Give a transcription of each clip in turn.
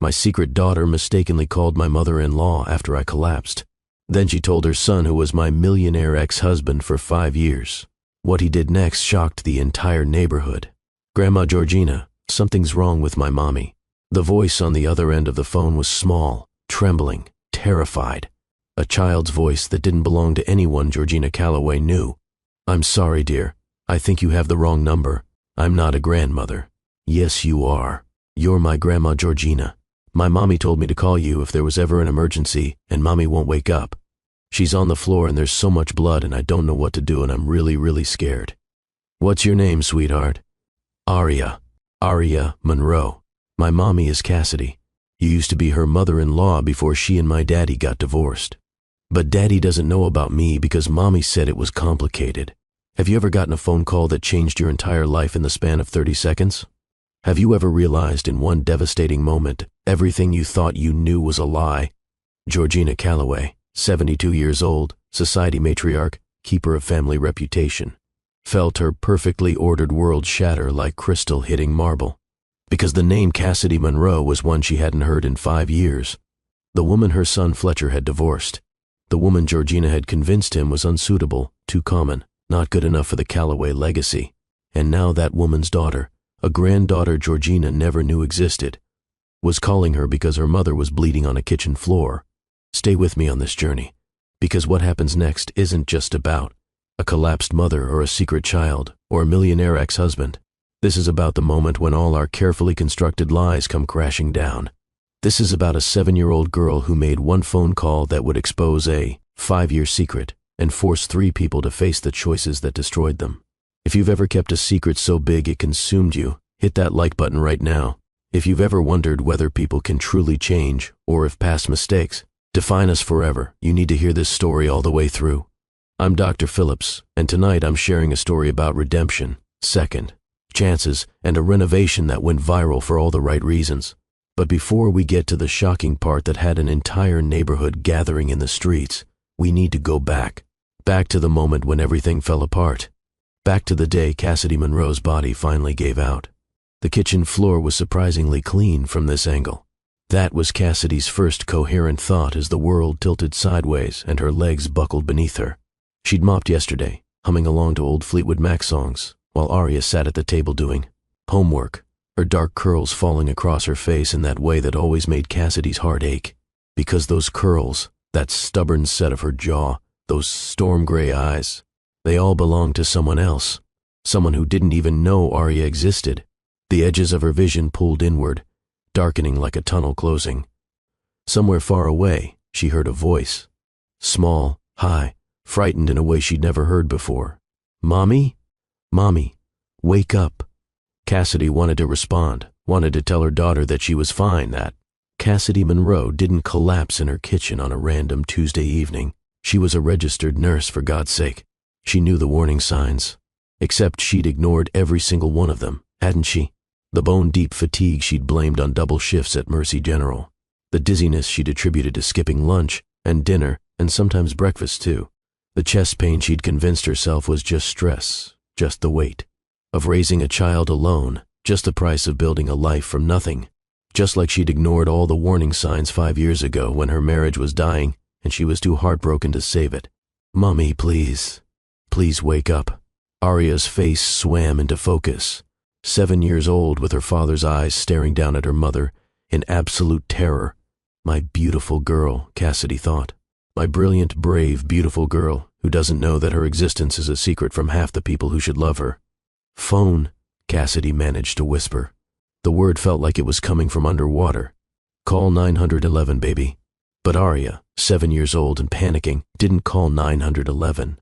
My secret daughter mistakenly called my mother-in-law after I collapsed. Then she told her son, who was my millionaire ex-husband for 5 years. What he did next shocked the entire neighborhood. "Grandma Georgina, something's wrong with my mommy." The voice on the other end of the phone was small, trembling, terrified. A child's voice that didn't belong to anyone Georgina Calloway knew. "I'm sorry, dear. I think you have the wrong number. I'm not a grandmother." "Yes, you are. You're my Grandma Georgina. My mommy told me to call you if there was ever an emergency and mommy won't wake up. She's on the floor and there's so much blood and I don't know what to do and I'm really, really scared." "What's your name, sweetheart?" "Aria. Aria Monroe. My mommy is Cassidy. You used to be her mother-in-law before she and my daddy got divorced. But daddy doesn't know about me because mommy said it was complicated. Have you ever gotten a phone call that changed your entire life in the span of 30 seconds? Have you ever realized in one devastating moment everything you thought you knew was a lie?" Georgina Calloway, 72 years old, society matriarch, keeper of family reputation, felt her perfectly ordered world shatter like crystal hitting marble. Because the name Cassidy Monroe was one she hadn't heard in 5 years. The woman her son Fletcher had divorced. The woman Georgina had convinced him was unsuitable, too common, not good enough for the Calloway legacy. And now that woman's daughter, a granddaughter Georgina never knew existed, was calling her because her mother was bleeding on a kitchen floor. Stay with me on this journey, because what happens next isn't just about a collapsed mother or a secret child or a millionaire ex-husband. This is about the moment when all our carefully constructed lies come crashing down. This is about a 7-year-old girl who made one phone call that would expose a 5-year secret and force 3 people to face the choices that destroyed them. If you've ever kept a secret so big it consumed you, hit that like button right now. If you've ever wondered whether people can truly change or if past mistakes define us forever, you need to hear this story all the way through. I'm Dr. Phillips, and tonight I'm sharing a story about redemption, second chances, and a renovation that went viral for all the right reasons. But before we get to the shocking part that had an entire neighborhood gathering in the streets, we need to go back to the moment when everything fell apart. Back to the day Cassidy Monroe's body finally gave out. The kitchen floor was surprisingly clean from this angle. That was Cassidy's first coherent thought as the world tilted sideways and her legs buckled beneath her. She'd mopped yesterday, humming along to old Fleetwood Mac songs, while Aria sat at the table doing homework, her dark curls falling across her face in that way that always made Cassidy's heart ache. Because those curls, that stubborn set of her jaw, those storm gray eyes, they all belonged to someone else, someone who didn't even know Aria existed. The edges of her vision pulled inward, darkening like a tunnel closing. Somewhere far away, she heard a voice. Small, high, frightened in a way she'd never heard before. "Mommy? Mommy, wake up." Cassidy wanted to respond, wanted to tell her daughter that she was fine, that Cassidy Monroe didn't collapse in her kitchen on a random Tuesday evening. She was a registered nurse, for God's sake. She knew the warning signs. Except she'd ignored every single one of them, hadn't she? The bone-deep fatigue she'd blamed on double shifts at Mercy General. The dizziness she'd attributed to skipping lunch and dinner and sometimes breakfast too. The chest pain she'd convinced herself was just stress, just the weight of raising a child alone, just the price of building a life from nothing. Just like she'd ignored all the warning signs 5 years ago when her marriage was dying and she was too heartbroken to save it. "Mommy, please. Please wake up." Aria's face swam into focus. 7 years old, with her father's eyes staring down at her mother in absolute terror. My beautiful girl, Cassidy thought. My brilliant, brave, beautiful girl who doesn't know that her existence is a secret from half the people who should love her. "Phone," Cassidy managed to whisper. The word felt like it was coming from underwater. "Call 911, baby." But Aria, 7 years old and panicking, didn't call 911.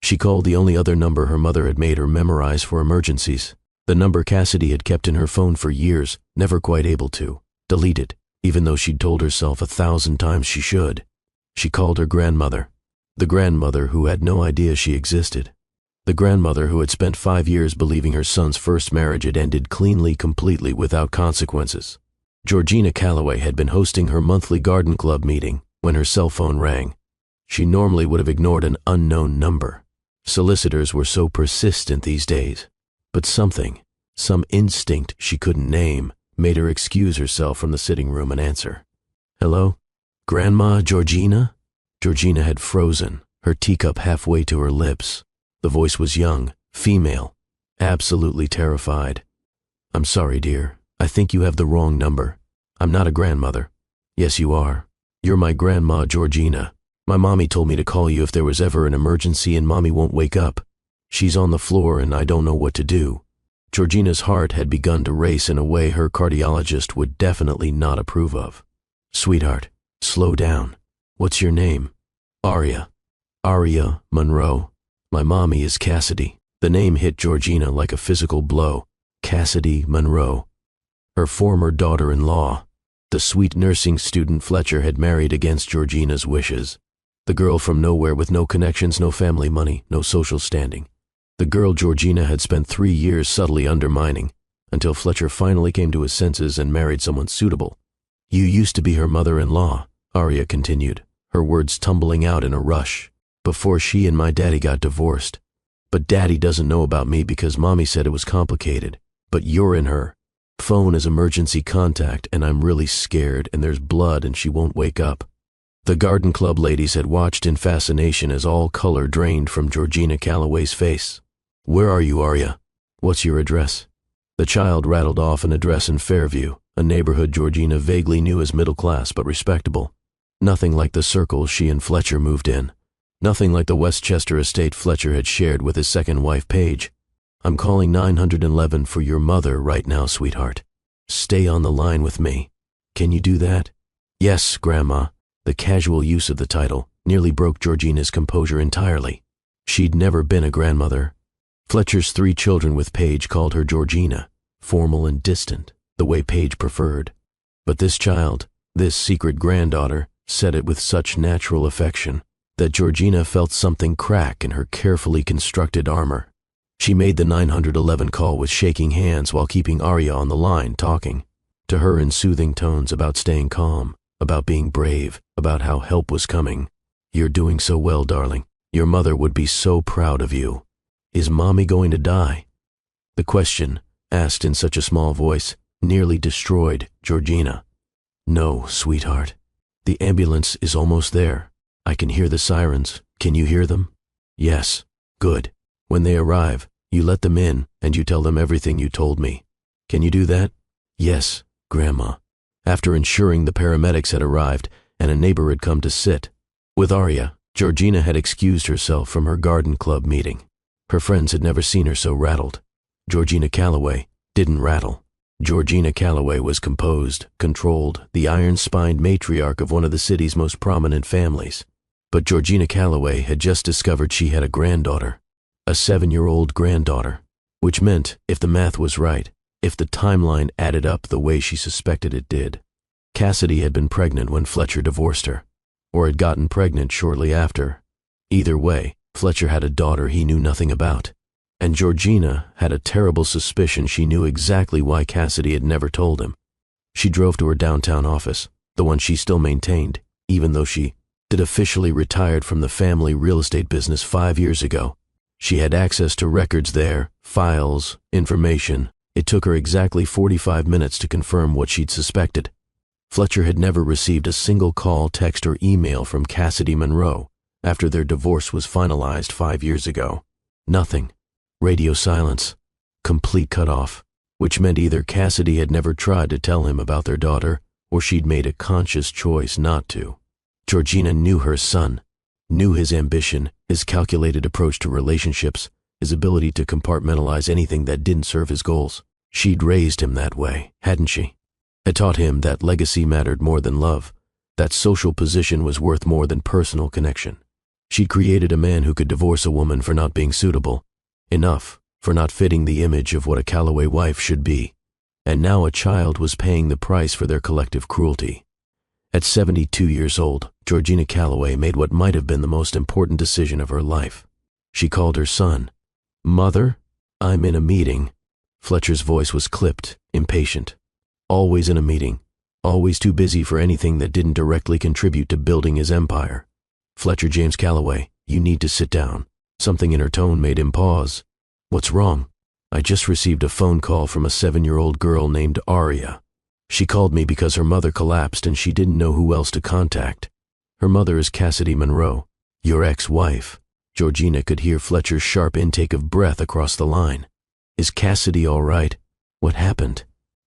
She called the only other number her mother had made her memorize for emergencies. The number Cassidy had kept in her phone for years, never quite able to delete it, even though she'd told herself 1,000 times she should. She called her grandmother, the grandmother who had no idea she existed. The grandmother who had spent 5 years believing her son's first marriage had ended cleanly, completely, without consequences. Georgina Calloway had been hosting her monthly garden club meeting when her cell phone rang. She normally would have ignored an unknown number. Solicitors were so persistent these days. But something, some instinct she couldn't name, made her excuse herself from the sitting room and answer. "Hello? Grandma Georgina?" Georgina had frozen, her teacup halfway to her lips. The voice was young, female, absolutely terrified. "I'm sorry, dear. I think you have the wrong number. I'm not a grandmother." "Yes, you are. You're my grandma Georgina. My mommy told me to call you if there was ever an emergency and mommy won't wake up. She's on the floor and I don't know what to do." Georgina's heart had begun to race in a way her cardiologist would definitely not approve of. "Sweetheart, slow down. What's your name?" "Aria. Aria Monroe. My mommy is Cassidy." The name hit Georgina like a physical blow. Cassidy Monroe. Her former daughter-in-law. The sweet nursing student Fletcher had married against Georgina's wishes. The girl from nowhere with no connections, no family money, no social standing. The girl Georgina had spent 3 years subtly undermining, until Fletcher finally came to his senses and married someone suitable. "You used to be her mother-in-law," Aria continued, her words tumbling out in a rush, "before she and my daddy got divorced. But daddy doesn't know about me because mommy said it was complicated. But you're in her phone as emergency contact, and I'm really scared, and there's blood and she won't wake up." The garden club ladies had watched in fascination as all color drained from Georgina Calloway's face. "Where are you, Aria? What's your address?" The child rattled off an address in Fairview, a neighborhood Georgina vaguely knew as middle class but respectable. Nothing like the circle she and Fletcher moved in. Nothing like the Westchester estate Fletcher had shared with his second wife, Paige. "I'm calling 911 for your mother right now, sweetheart. Stay on the line with me. Can you do that?" "Yes, Grandma." The casual use of the title nearly broke Georgina's composure entirely. She'd never been a grandmother. Fletcher's 3 children with Paige called her Georgina, formal and distant, the way Paige preferred. But this child, this secret granddaughter, said it with such natural affection that Georgina felt something crack in her carefully constructed armor. She made the 911 call with shaking hands while keeping Aria on the line, talking to her in soothing tones about staying calm, about being brave, about how help was coming. "You're doing so well, darling. Your mother would be so proud of you. Is mommy going to die?" The question, asked in such a small voice, nearly destroyed Georgina. "No, sweetheart. The ambulance is almost there. I can hear the sirens. Can you hear them?" "Yes." "Good. When they arrive, you let them in and you tell them everything you told me. Can you do that?" "Yes, Grandma." After ensuring the paramedics had arrived and a neighbor had come to sit with Aria, Georgina had excused herself from her garden club meeting. Her friends had never seen her so rattled. Georgina Calloway didn't rattle. Georgina Calloway was composed, controlled, the iron-spined matriarch of one of the city's most prominent families. But Georgina Calloway had just discovered she had a granddaughter, a 7-year-old granddaughter, which meant, if the math was right, if the timeline added up the way she suspected it did, Cassidy had been pregnant when Fletcher divorced her, or had gotten pregnant shortly after. Either way, Fletcher had a daughter he knew nothing about, and Georgina had a terrible suspicion she knew exactly why Cassidy had never told him. She drove to her downtown office, the one she still maintained, even though she had officially retired from the family real estate business 5 years ago. She had access to records there, files, information. It took her exactly 45 minutes to confirm what she'd suspected. Fletcher had never received a single call, text, or email from Cassidy Monroe after their divorce was finalized 5 years ago. Nothing. Radio silence. Complete cutoff, which meant either Cassidy had never tried to tell him about their daughter, or she'd made a conscious choice not to. Georgina knew her son, knew his ambition, his calculated approach to relationships, his ability to compartmentalize anything that didn't serve his goals. She'd raised him that way, hadn't she? Had taught him that legacy mattered more than love, that social position was worth more than personal connection. She'd created a man who could divorce a woman for not being suitable, enough for not fitting the image of what a Calloway wife should be. And now a child was paying the price for their collective cruelty. At 72 years old, Georgina Calloway made what might have been the most important decision of her life. She called her son. "Mother, I'm in a meeting." Fletcher's voice was clipped, impatient. Always in a meeting, always too busy for anything that didn't directly contribute to building his empire. "Fletcher James Calloway, you need to sit down." Something in her tone made him pause. "What's wrong?" "I just received a phone call from a 7-year-old girl named Aria. She called me because her mother collapsed and she didn't know who else to contact. Her mother is Cassidy Monroe, your ex-wife. Georgina could hear Fletcher's sharp intake of breath across the line. Is Cassidy all right? What happened?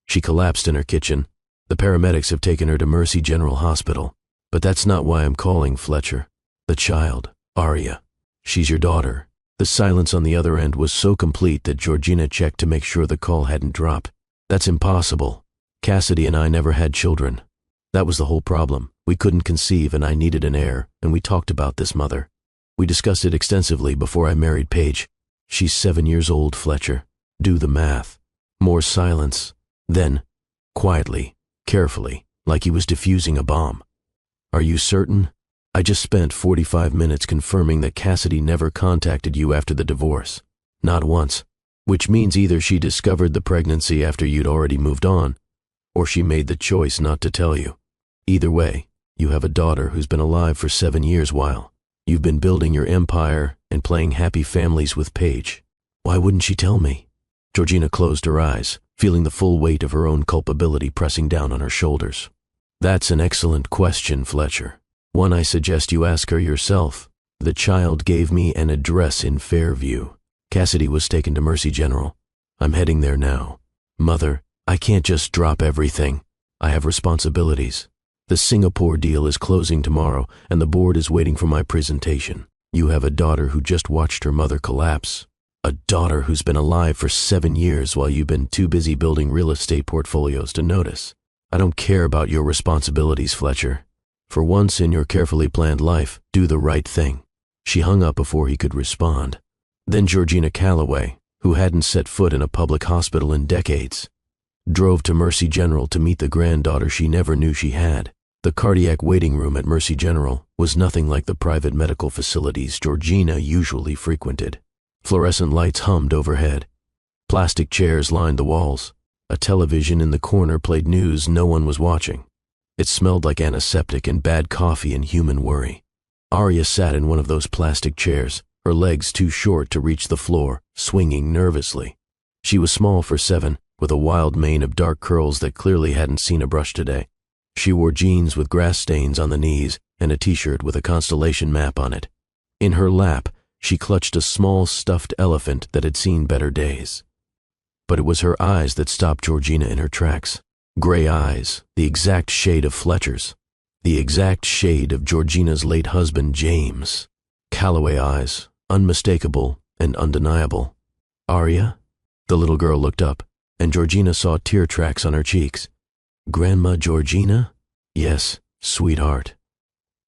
She collapsed in her kitchen. The paramedics have taken her to Mercy General Hospital. But that's not why I'm calling, Fletcher. The child, Aria. She's your daughter. The silence on the other end was so complete that Georgina checked to make sure the call hadn't dropped. That's impossible. Cassidy and I never had children. That was the whole problem. We couldn't conceive and I needed an heir, and we talked about this, Mother. We discussed it extensively before I married Paige. She's 7 years old, Fletcher. Do the math. More silence. Then, quietly, carefully, like he was defusing a bomb. Are you certain? I just spent 45 minutes confirming that Cassidy never contacted you after the divorce. Not once. Which means either she discovered the pregnancy after you'd already moved on, or she made the choice not to tell you. Either way, you have a daughter who's been alive for 7 years while you've been building your empire and playing happy families with Paige. Why wouldn't she tell me? Georgina closed her eyes, feeling the full weight of her own culpability pressing down on her shoulders. That's an excellent question, Fletcher. One I suggest you ask her yourself. The child gave me an address in Fairview. Cassidy was taken to Mercy General. I'm heading there now. Mother, I can't just drop everything. I have responsibilities. The Singapore deal is closing tomorrow, and the board is waiting for my presentation. You have a daughter who just watched her mother collapse. A daughter who's been alive for 7 years while you've been too busy building real estate portfolios to notice. I don't care about your responsibilities, Fletcher. For once in your carefully planned life, do the right thing. She hung up before he could respond. Then Georgina Calloway, who hadn't set foot in a public hospital in decades, drove to Mercy General to meet the granddaughter she never knew she had. The cardiac waiting room at Mercy General was nothing like the private medical facilities Georgina usually frequented. Fluorescent lights hummed overhead. Plastic chairs lined the walls. A television in the corner played news no one was watching. It smelled like antiseptic and bad coffee and human worry. Aria sat in one of those plastic chairs, her legs too short to reach the floor, swinging nervously. She was small for 7, with a wild mane of dark curls that clearly hadn't seen a brush today. She wore jeans with grass stains on the knees and a t-shirt with a constellation map on it. In her lap, she clutched a small stuffed elephant that had seen better days. But it was her eyes that stopped Georgina in her tracks. Gray eyes, the exact shade of Fletcher's. The exact shade of Georgina's late husband, James. Calloway eyes, unmistakable and undeniable. Aria? The little girl looked up, and Georgina saw tear tracks on her cheeks. Grandma Georgina? Yes, sweetheart.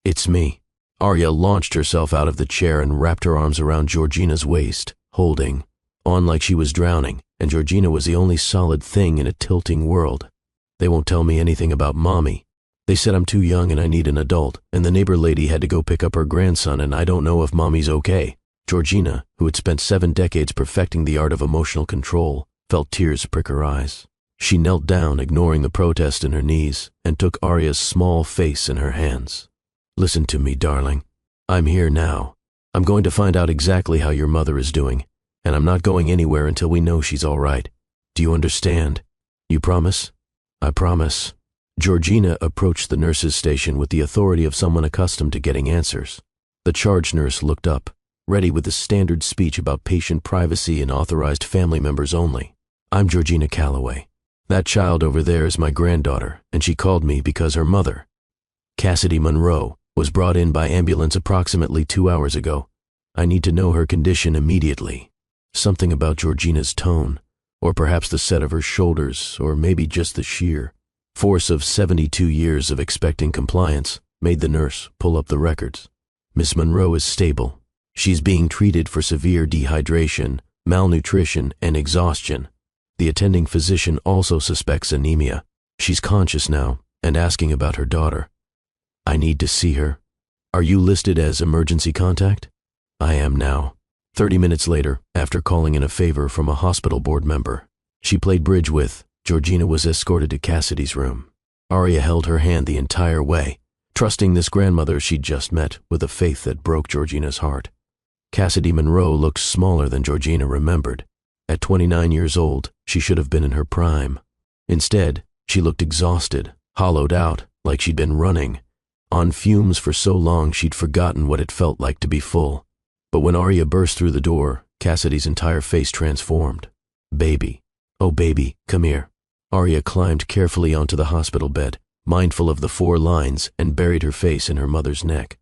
It's me. Aria launched herself out of the chair and wrapped her arms around Georgina's waist, holding on like she was drowning, and Georgina was the only solid thing in a tilting world. They won't tell me anything about Mommy. They said I'm too young and I need an adult, and the neighbor lady had to go pick up her grandson, and I don't know if Mommy's okay. Georgina, who had spent 7 decades perfecting the art of emotional control, felt tears prick her eyes. She knelt down, ignoring the protest in her knees, and took Aria's small face in her hands. Listen to me, darling. I'm here now. I'm going to find out exactly how your mother is doing, and I'm not going anywhere until we know she's all right. Do you understand? You promise? I promise. Georgina approached the nurse's station with the authority of someone accustomed to getting answers. The charge nurse looked up, ready with the standard speech about patient privacy and authorized family members only. I'm Georgina Calloway. That child over there is my granddaughter, and she called me because her mother, Cassidy Monroe, was brought in by ambulance approximately 2 hours ago. I need to know her condition immediately. Something about Georgina's tone, or perhaps the set of her shoulders, or maybe just the sheer force of 72 years of expecting compliance, made the nurse pull up the records. Miss Monroe is stable. She's being treated for severe dehydration, malnutrition, and exhaustion. The attending physician also suspects anemia. She's conscious now and asking about her daughter. I need to see her. Are you listed as emergency contact? I am now. 30 minutes later, after calling in a favor from a hospital board member she played bridge with, Georgina was escorted to Cassidy's room. Aria held her hand the entire way, trusting this grandmother she'd just met with a faith that broke Georgina's heart. Cassidy Monroe looked smaller than Georgina remembered. At 29 years old, she should have been in her prime. Instead, She looked exhausted, hollowed out, like she'd been running. On fumes for so long she'd forgotten what it felt like to be full. But when Arya burst through the door, Cassidy's entire face transformed. Baby. Oh baby, come here. Arya climbed carefully onto the hospital bed, mindful of the 4 lines, and buried her face in her mother's neck.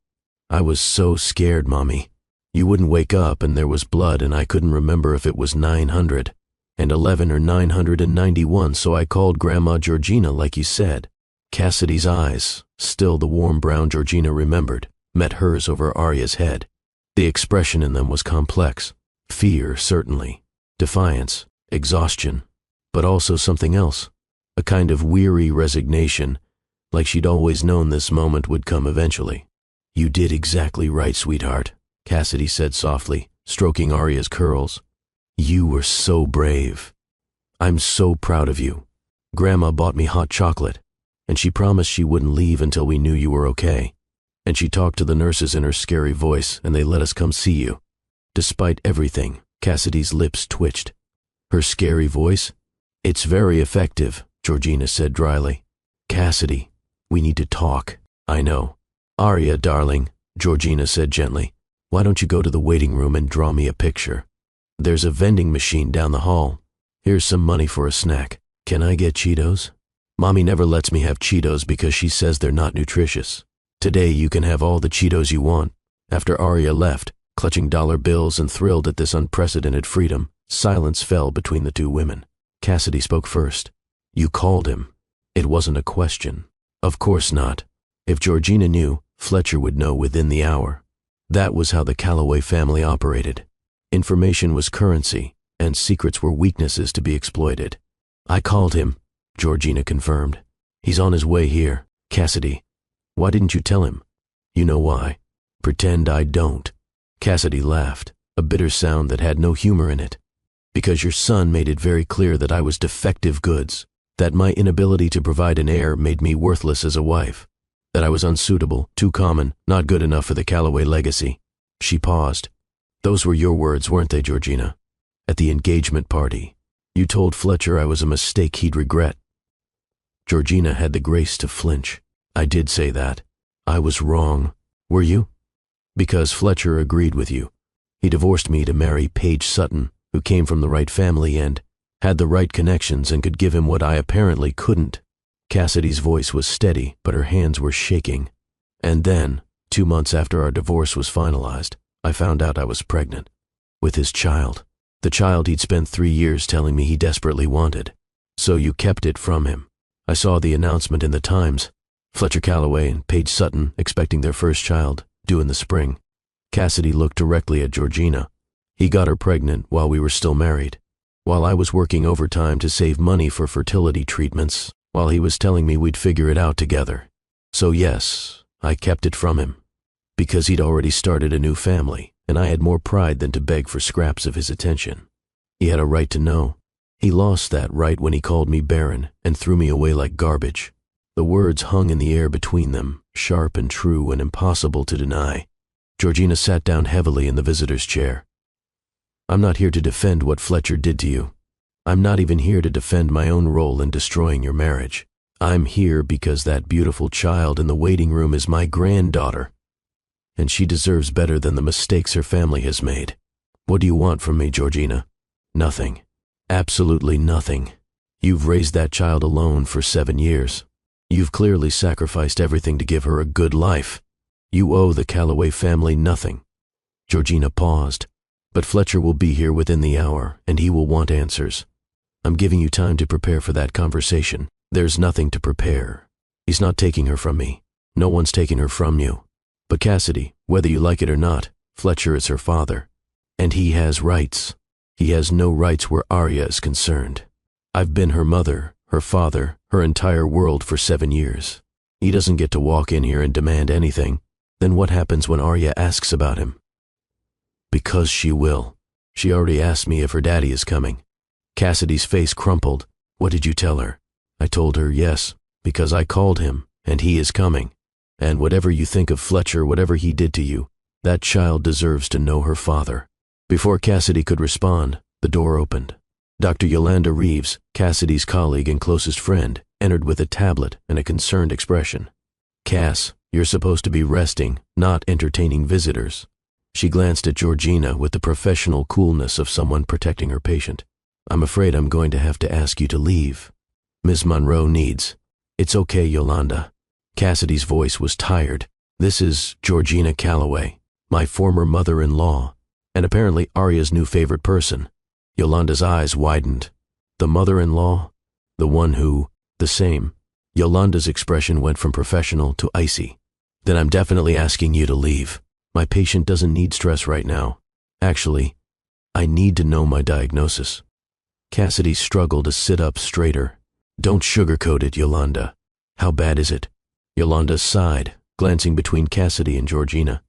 I was so scared, Mommy. You wouldn't wake up and there was blood and I couldn't remember if it was 911 or 991, so I called Grandma Georgina like you said. Cassidy's eyes, still the warm brown Georgina remembered, met hers over Arya's head. The expression in them was complex. Fear, certainly. Defiance. Exhaustion. But also something else. A kind of weary resignation, like she'd always known this moment would come eventually. You did exactly right, sweetheart, Cassidy said softly, stroking Arya's curls. You were so brave. I'm so proud of you. Grandma bought me hot chocolate, and she promised she wouldn't leave until we knew you were okay. And she talked to the nurses in her scary voice, and they let us come see you. Despite everything, Cassidy's lips twitched. Her scary voice? It's very effective, Georgina said dryly. Cassidy, we need to talk. I know. Arya, darling, Georgina said gently, why don't you go to the waiting room and draw me a picture? There's a vending machine down the hall. Here's some money for a snack. Can I get Cheetos? Mommy never lets me have Cheetos because she says they're not nutritious. Today you can have all the Cheetos you want. After Arya left, clutching dollar bills and thrilled at this unprecedented freedom, silence fell between the 2 women. Cassidy spoke first. You called him. It wasn't a question. Of course not. If Georgina knew, Fletcher would know within the hour. That was how the Calloway family operated. Information was currency, and secrets were weaknesses to be exploited. I called him, Georgina confirmed. He's on his way here. Cassidy, why didn't you tell him? You know why. Pretend I don't. Cassidy laughed, a bitter sound that had no humor in it. Because your son made it very clear that I was defective goods, that my inability to provide an heir made me worthless as a wife, that I was unsuitable, too common, not good enough for the Calloway legacy. She paused. Those were your words, weren't they, Georgina? At the engagement party. You told Fletcher I was a mistake he'd regret. Georgina had the grace to flinch. I did say that. I was wrong. Were you? Because Fletcher agreed with you. He divorced me to marry Paige Sutton, who came from the right family and had the right connections and could give him what I apparently couldn't. Cassidy's voice was steady, but her hands were shaking. And then, 2 months after our divorce was finalized, I found out I was pregnant. With his child. The child he'd spent 3 years telling me he desperately wanted. So you kept it from him. I saw the announcement in the Times. Fletcher Calloway and Paige Sutton expecting their first child, due in the spring. Cassidy looked directly at Georgina. He got her pregnant while we were still married. While I was working overtime to save money for fertility treatments, while he was telling me we'd figure it out together. So yes, I kept it from him. Because he'd already started a new family, and I had more pride than to beg for scraps of his attention. He had a right to know. He lost that right when he called me barren and threw me away like garbage. The words hung in the air between them, sharp and true and impossible to deny. Georgina sat down heavily in the visitor's chair. I'm not here to defend what Fletcher did to you. I'm not even here to defend my own role in destroying your marriage. I'm here because that beautiful child in the waiting room is my granddaughter. And she deserves better than the mistakes her family has made. What do you want from me, Georgina? Nothing. Absolutely nothing. You've raised that child alone for 7 years. You've clearly sacrificed everything to give her a good life. You owe the Calloway family nothing. Georgina paused. But Fletcher will be here within the hour, and he will want answers. I'm giving you time to prepare for that conversation. There's nothing to prepare. He's not taking her from me. No one's taking her from you. But Cassidy, whether you like it or not, Fletcher is her father. And he has rights. He has no rights where Arya is concerned. I've been her mother, her father, her entire world for 7 years. He doesn't get to walk in here and demand anything. Then what happens when Arya asks about him? Because she will. She already asked me if her daddy is coming. Cassidy's face crumpled. What did you tell her? I told her yes, because I called him, and he is coming. And whatever you think of Fletcher, whatever he did to you, that child deserves to know her father. Before Cassidy could respond, the door opened. Dr. Yolanda Reeves, Cassidy's colleague and closest friend, entered with a tablet and a concerned expression. "Cass, you're supposed to be resting, not entertaining visitors." She glanced at Georgina with the professional coolness of someone protecting her patient. "I'm afraid I'm going to have to ask you to leave. Miss Monroe needs—" "It's okay, Yolanda." Cassidy's voice was tired. "This is Georgina Calloway, my former mother-in-law, and apparently Arya's new favorite person." Yolanda's eyes widened. "The mother-in-law? The one who—" "The same." Yolanda's expression went from professional to icy. "Then I'm definitely asking you to leave. My patient doesn't need stress right now. Actually, I need to know my diagnosis." Cassidy struggled to sit up straighter. "Don't sugarcoat it, Yolanda. How bad is it?" Yolanda sighed, glancing between Cassidy and Georgina.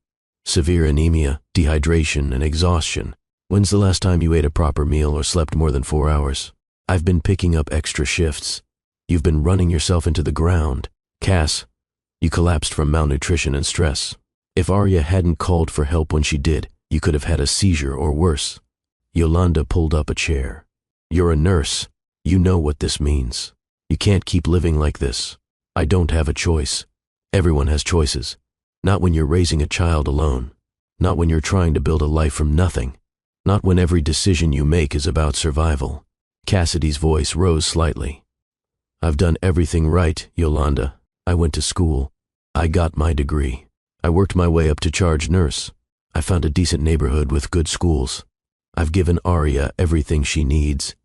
"Severe anemia, dehydration, and exhaustion. When's the last time you ate a proper meal or slept more than 4 hours? I've been picking up extra shifts. You've been running yourself into the ground. Cass, you collapsed from malnutrition and stress. If Arya hadn't called for help when she did, you could have had a seizure or worse." Yolanda pulled up a chair. "You're a nurse. You know what this means. You can't keep living like this. I don't have a choice. Everyone has choices. Not when you're raising a child alone. Not when you're trying to build a life from nothing. Not when every decision you make is about survival." Cassidy's voice rose slightly. "I've done everything right, Yolanda. I went to school. I got my degree. I worked my way up to charge nurse. I found a decent neighborhood with good schools. I've given Arya everything she needs,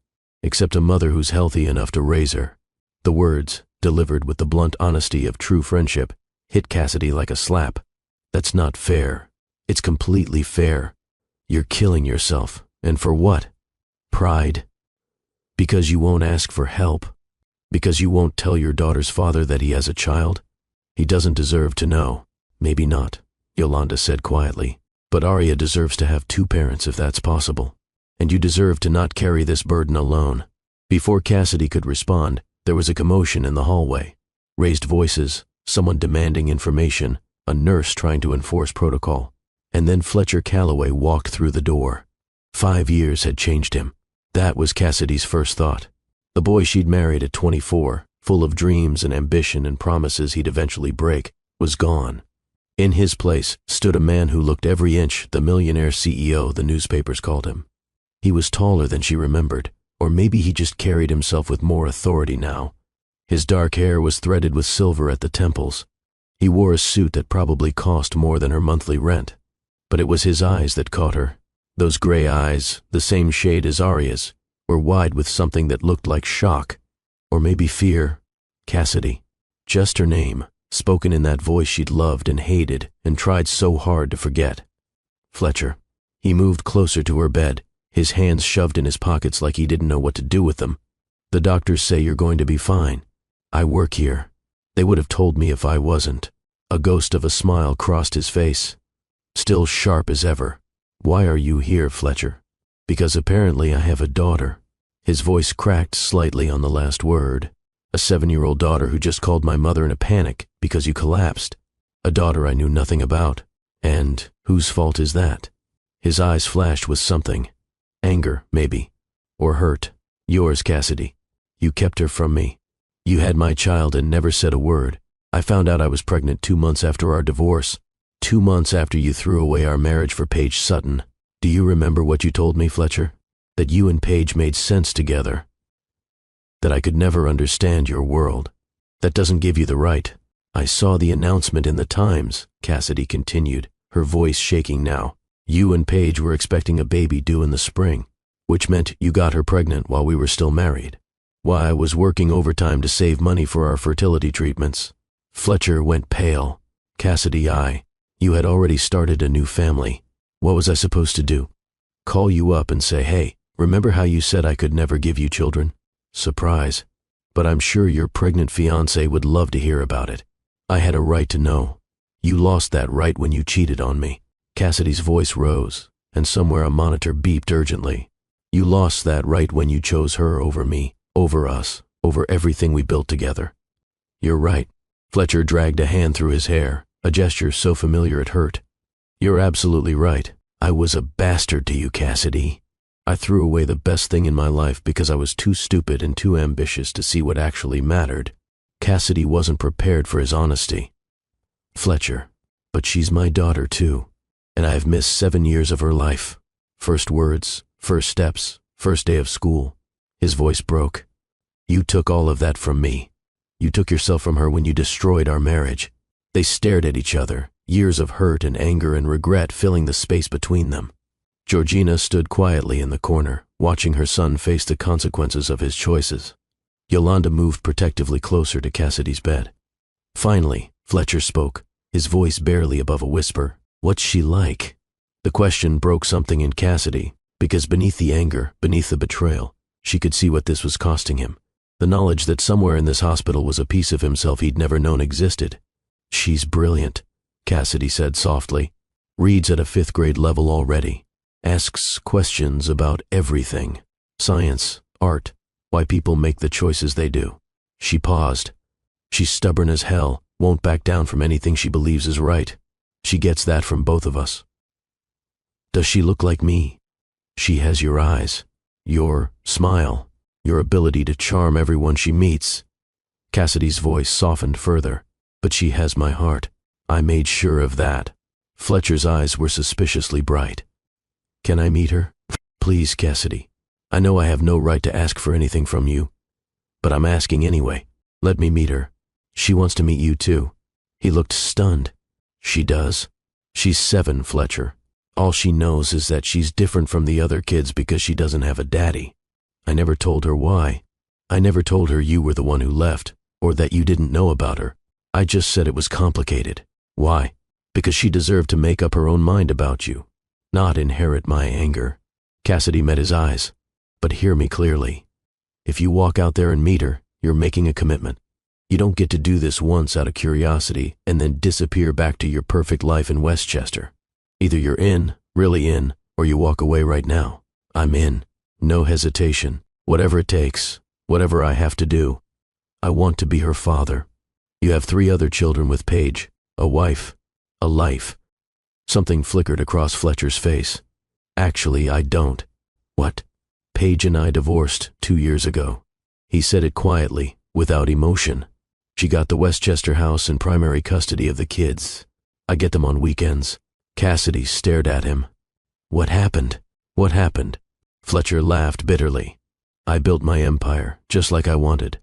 except a mother who's healthy enough to raise her." The words, delivered with the blunt honesty of true friendship, hit Cassidy like a slap. "That's not fair. It's completely fair. You're killing yourself. And for what? Pride? Because you won't ask for help? Because you won't tell your daughter's father that he has a child? He doesn't deserve to know." "Maybe not," Yolanda said quietly, "but Arya deserves to have 2 parents if that's possible. And you deserve to not carry this burden alone." Before Cassidy could respond, there was a commotion in the hallway. Raised voices, someone demanding information, a nurse trying to enforce protocol. And then Fletcher Calloway walked through the door. 5 years had changed him. That was Cassidy's first thought. The boy she'd married at 24, full of dreams and ambition and promises he'd eventually break, was gone. In his place stood a man who looked every inch the millionaire CEO the newspapers called him. He was taller than she remembered, or maybe he just carried himself with more authority now. His dark hair was threaded with silver at the temples. He wore a suit that probably cost more than her monthly rent. But it was his eyes that caught her. Those gray eyes, the same shade as Arya's, were wide with something that looked like shock, or maybe fear. Cassidy. Just her name, spoken in that voice she'd loved and hated and tried so hard to forget. Fletcher. He moved closer to her bed, his hands shoved in his pockets like he didn't know what to do with them. "The doctors say you're going to be fine. I work here. They would have told me if I wasn't." A ghost of a smile crossed his face. Still sharp as ever. "Why are you here, Fletcher?" "Because apparently I have a daughter." His voice cracked slightly on the last word. "A 7-year-old daughter who just called my mother in a panic because you collapsed. A daughter I knew nothing about. And whose fault is that?" His eyes flashed with something. Anger, maybe. Or hurt. "Yours, Cassidy. You kept her from me. You had my child and never said a word. I found out I was pregnant 2 months after our divorce. 2 months after you threw away our marriage for Paige Sutton. Do you remember what you told me, Fletcher? That you and Paige made sense together. That I could never understand your world. That doesn't give you the right." "I saw the announcement in the Times," Cassidy continued, her voice shaking now. "You and Paige were expecting a baby due in the spring, which meant you got her pregnant while we were still married. Why, I was working overtime to save money for our fertility treatments." Fletcher went pale. "Cassidy, you had already started a new family. What was I supposed to do? Call you up and say, hey, remember how you said I could never give you children? Surprise. But I'm sure your pregnant fiancé would love to hear about it. I had a right to know. You lost that right when you cheated on me." Cassidy's voice rose, and somewhere a monitor beeped urgently. "You lost that right when you chose her over me, over us, over everything we built together." "You're right." Fletcher dragged a hand through his hair, a gesture so familiar it hurt. "You're absolutely right. I was a bastard to you, Cassidy. I threw away the best thing in my life because I was too stupid and too ambitious to see what actually mattered. Cassidy wasn't prepared for his honesty. Fletcher, but she's my daughter too, and I have missed 7 years of her life. First words, first steps, first day of school. His voice broke. You took all of that from me. You took yourself from her when you destroyed our marriage. They stared at each other, years of hurt and anger and regret filling the space between them. Georgina stood quietly in the corner, watching her son face the consequences of his choices. Yolanda moved protectively closer to Cassidy's bed. Finally, Fletcher spoke, his voice barely above a whisper. What's she like? The question broke something in Cassidy, because beneath the anger, beneath the betrayal, she could see what this was costing him. The knowledge that somewhere in this hospital was a piece of himself he'd never known existed. She's brilliant, Cassidy said softly. Reads at a 5th grade level already. Asks questions about everything. Science, art, why people make the choices they do. She paused. She's stubborn as hell, won't back down from anything she believes is right. She gets that from both of us. Does she look like me? She has your eyes, your smile, your ability to charm everyone she meets. Cassidy's voice softened further. But she has my heart. I made sure of that. Fletcher's eyes were suspiciously bright. Can I meet her? Please, Cassidy. I know I have no right to ask for anything from you, but I'm asking anyway. Let me meet her. She wants to meet you too. He looked stunned. She does. She's 7, Fletcher. All she knows is that she's different from the other kids because she doesn't have a daddy. I never told her why. I never told her you were the one who left, or that you didn't know about her. I just said it was complicated. Why? Because she deserved to make up her own mind about you, not inherit my anger. Cassidy met his eyes. But hear me clearly. If you walk out there and meet her, you're making a commitment. You don't get to do this once out of curiosity and then disappear back to your perfect life in Westchester. Either you're in, really in, or you walk away right now. I'm in. No hesitation. Whatever it takes, whatever I have to do. I want to be her father. You have 3 other children with Paige, a wife, a life. Something flickered across Fletcher's face. Actually, I don't. What? Paige and I divorced 2 years ago. He said it quietly, without emotion. She got the Westchester house and primary custody of the kids. I get them on weekends. Cassidy stared at him. What happened? What happened? Fletcher laughed bitterly. I built my empire, just like I wanted.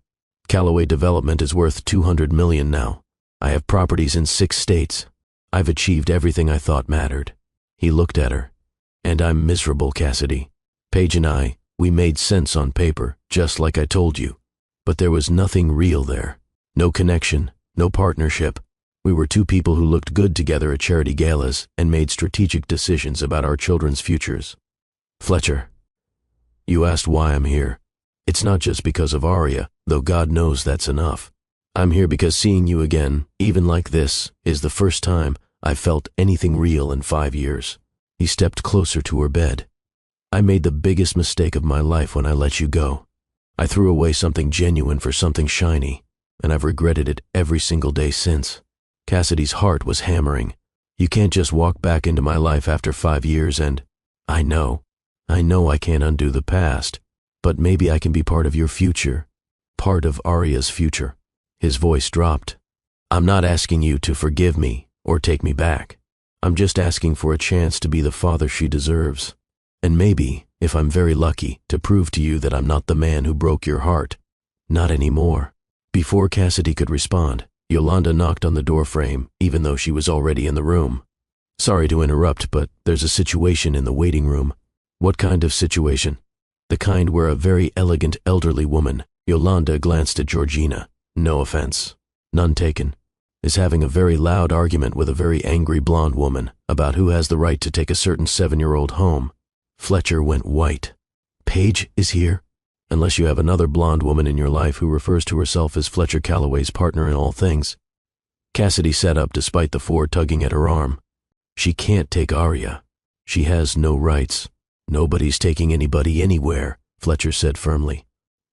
Callaway Development is worth $200 million now. I have properties in 6 states. I've achieved everything I thought mattered. He looked at her. And I'm miserable, Cassidy. Paige and I, we made sense on paper, just like I told you. But there was nothing real there. No connection, no partnership. We were 2 people who looked good together at charity galas and made strategic decisions about our children's futures. Fletcher, you asked why I'm here. It's not just because of Aria, though God knows that's enough. I'm here because seeing you again, even like this, is the first time I've felt anything real in 5 years. He stepped closer to her bed. I made the biggest mistake of my life when I let you go. I threw away something genuine for something shiny, and I've regretted it every single day since. Cassidy's heart was hammering. You can't just walk back into my life after 5 years and... I know I can't undo the past. But maybe I can be part of your future, part of Aria's future. His voice dropped. I'm not asking you to forgive me or take me back. I'm just asking for a chance to be the father she deserves. And maybe, if I'm very lucky, to prove to you that I'm not the man who broke your heart. Not anymore. Before Cassidy could respond, Yolanda knocked on the doorframe, even though she was already in the room. Sorry to interrupt, but there's a situation in the waiting room. What kind of situation? The kind where a very elegant elderly woman, Yolanda glanced at Georgina, no offense, none taken, is having a very loud argument with a very angry blonde woman about who has the right to take a certain 7-year-old home. Fletcher went white. Paige is here? Unless you have another blonde woman in your life who refers to herself as Fletcher Calloway's partner in all things. Cassidy sat up despite the 4 tugging at her arm. She can't take Aria. She has no rights. Nobody's taking anybody anywhere, Fletcher said firmly.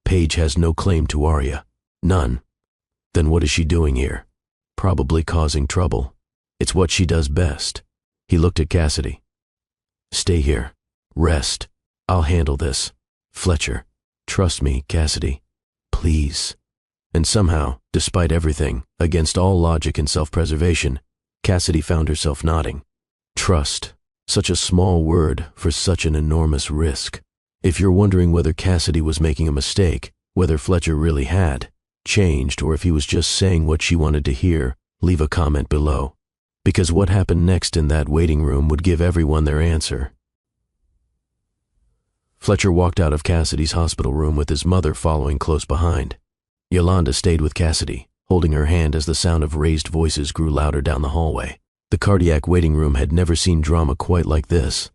Paige has no claim to Aria. None. Then what is she doing here? Probably causing trouble. It's what she does best. He looked at Cassidy. Stay here. Rest. I'll handle this. Fletcher, trust me, Cassidy. Please. And somehow, despite everything, against all logic and self-preservation, Cassidy found herself nodding. Trust. Such a small word for such an enormous risk. If you're wondering whether Cassidy was making a mistake, whether Fletcher really had changed, or if he was just saying what she wanted to hear, leave a comment below. Because what happened next in that waiting room would give everyone their answer. Fletcher walked out of Cassidy's hospital room with his mother following close behind. Yolanda stayed with Cassidy, holding her hand as the sound of raised voices grew louder down the hallway. The cardiac waiting room had never seen drama quite like this.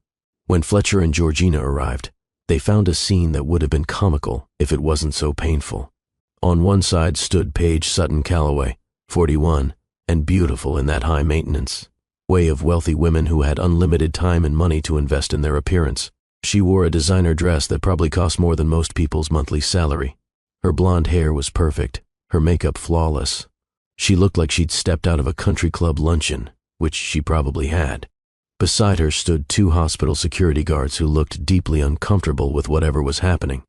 When Fletcher and Georgina arrived, they found a scene that would have been comical if it wasn't so painful. On one side stood Paige Sutton Calloway, 41, and beautiful in that high maintenance way of wealthy women who had unlimited time and money to invest in their appearance. She wore a designer dress that probably cost more than most people's monthly salary. Her blonde hair was perfect, her makeup flawless. She looked like she'd stepped out of a country club luncheon, which she probably had. Beside her stood 2 hospital security guards who looked deeply uncomfortable with whatever was happening.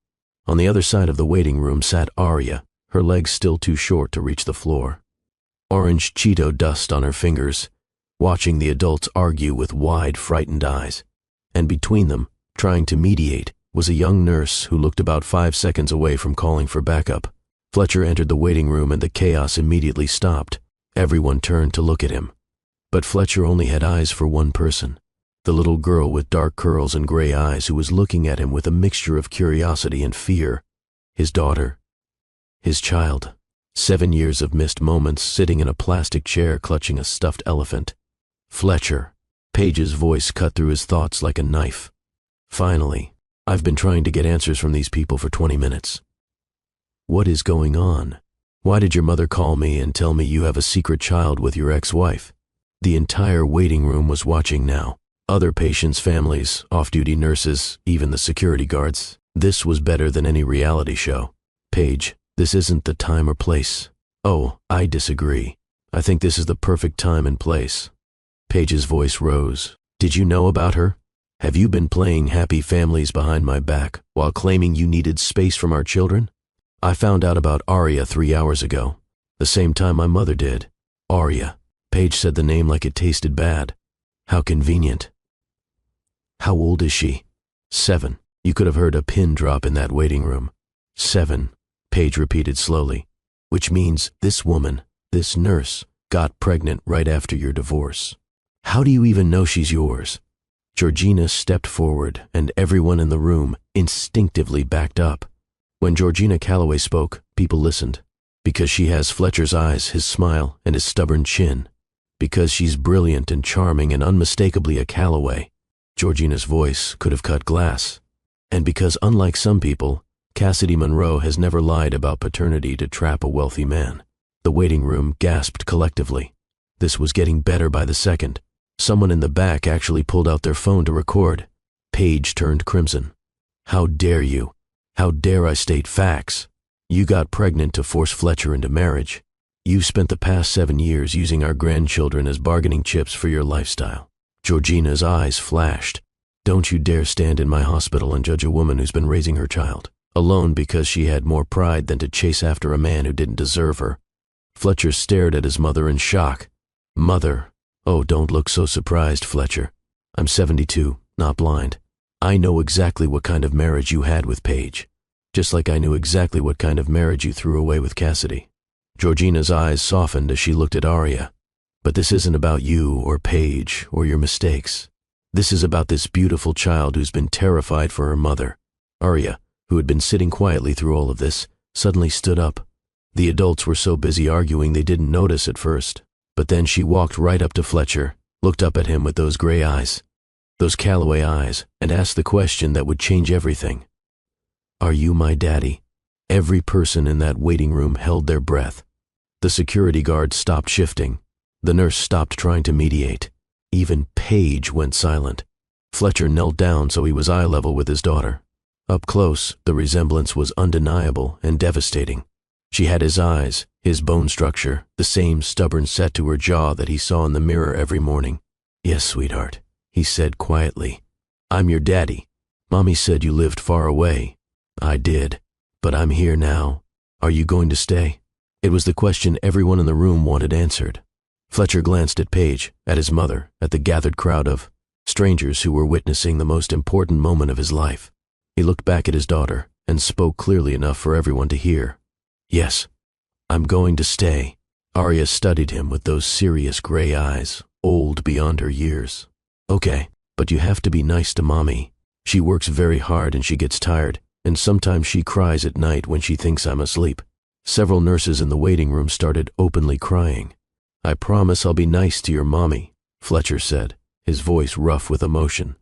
On the other side of the waiting room sat Aria, her legs still too short to reach the floor. Orange Cheeto dust on her fingers, watching the adults argue with wide, frightened eyes. And between them, trying to mediate, was a young nurse who looked about 5 seconds away from calling for backup. Fletcher entered the waiting room and the chaos immediately stopped. Everyone turned to look at him. But Fletcher only had eyes for one person, the little girl with dark curls and gray eyes who was looking at him with a mixture of curiosity and fear. His daughter. His child. 7 years of missed moments sitting in a plastic chair clutching a stuffed elephant. Fletcher. Paige's voice cut through his thoughts like a knife. Finally, I've been trying to get answers from these people for 20 minutes. What is going on? Why did your mother call me and tell me you have a secret child with your ex-wife? The entire waiting room was watching now. Other patients' families, off-duty nurses, even the security guards. This was better than any reality show. Paige, this isn't the time or place. Oh, I disagree. I think this is the perfect time and place. Paige's voice rose. Did you know about her? Have you been playing happy families behind my back while claiming you needed space from our children? I found out about Aria 3 hours ago, the same time my mother did. Aria. Paige said the name like it tasted bad. How convenient. How old is she? 7. You could have heard a pin drop in that waiting room. 7, Paige repeated slowly. Which means this woman, this nurse, got pregnant right after your divorce. How do you even know she's yours? Georgina stepped forward and everyone in the room instinctively backed up. When Georgina Calloway spoke, people listened. Because she has Fletcher's eyes, his smile, and his stubborn chin. Because she's brilliant and charming and unmistakably a Calloway. Georgina's voice could have cut glass. And because, unlike some people, Cassidy Monroe has never lied about paternity to trap a wealthy man. The waiting room gasped collectively. This was getting better by the second. Someone in the back actually pulled out their phone to record. Paige turned crimson. How dare you? How dare I state facts? You got pregnant to force Fletcher into marriage. You've spent the past 7 years using our grandchildren as bargaining chips for your lifestyle. Georgina's eyes flashed. Don't you dare stand in my hospital and judge a woman who's been raising her child, alone because she had more pride than to chase after a man who didn't deserve her. Fletcher stared at his mother in shock. Mother. Oh, don't look so surprised, Fletcher. I'm 72, not blind. I know exactly what kind of marriage you had with Paige, just like I knew exactly what kind of marriage you threw away with Cassidy. Georgina's eyes softened as she looked at Aria. But this isn't about you or Paige or your mistakes. This is about this beautiful child who's been terrified for her mother. Aria, who had been sitting quietly through all of this, suddenly stood up. The adults were so busy arguing they didn't notice at first. But then she walked right up to Fletcher, looked up at him with those gray eyes, those Calloway eyes, and asked the question that would change everything. Are you my daddy? Every person in that waiting room held their breath. The security guard stopped shifting. The nurse stopped trying to mediate. Even Paige went silent. Fletcher knelt down so he was eye level with his daughter. Up close, the resemblance was undeniable and devastating. She had his eyes, his bone structure, the same stubborn set to her jaw that he saw in the mirror every morning. Yes, sweetheart, he said quietly. I'm your daddy. Mommy said you lived far away. I did, but I'm here now. Are you going to stay? It was the question everyone in the room wanted answered. Fletcher glanced at Paige, at his mother, at the gathered crowd of strangers who were witnessing the most important moment of his life. He looked back at his daughter and spoke clearly enough for everyone to hear. Yes, I'm going to stay. Arya studied him with those serious gray eyes, old beyond her years. Okay, but you have to be nice to Mommy. She works very hard and she gets tired, and sometimes she cries at night when she thinks I'm asleep. Several nurses in the waiting room started openly crying. I promise I'll be nice to your Mommy, Fletcher said, his voice rough with emotion.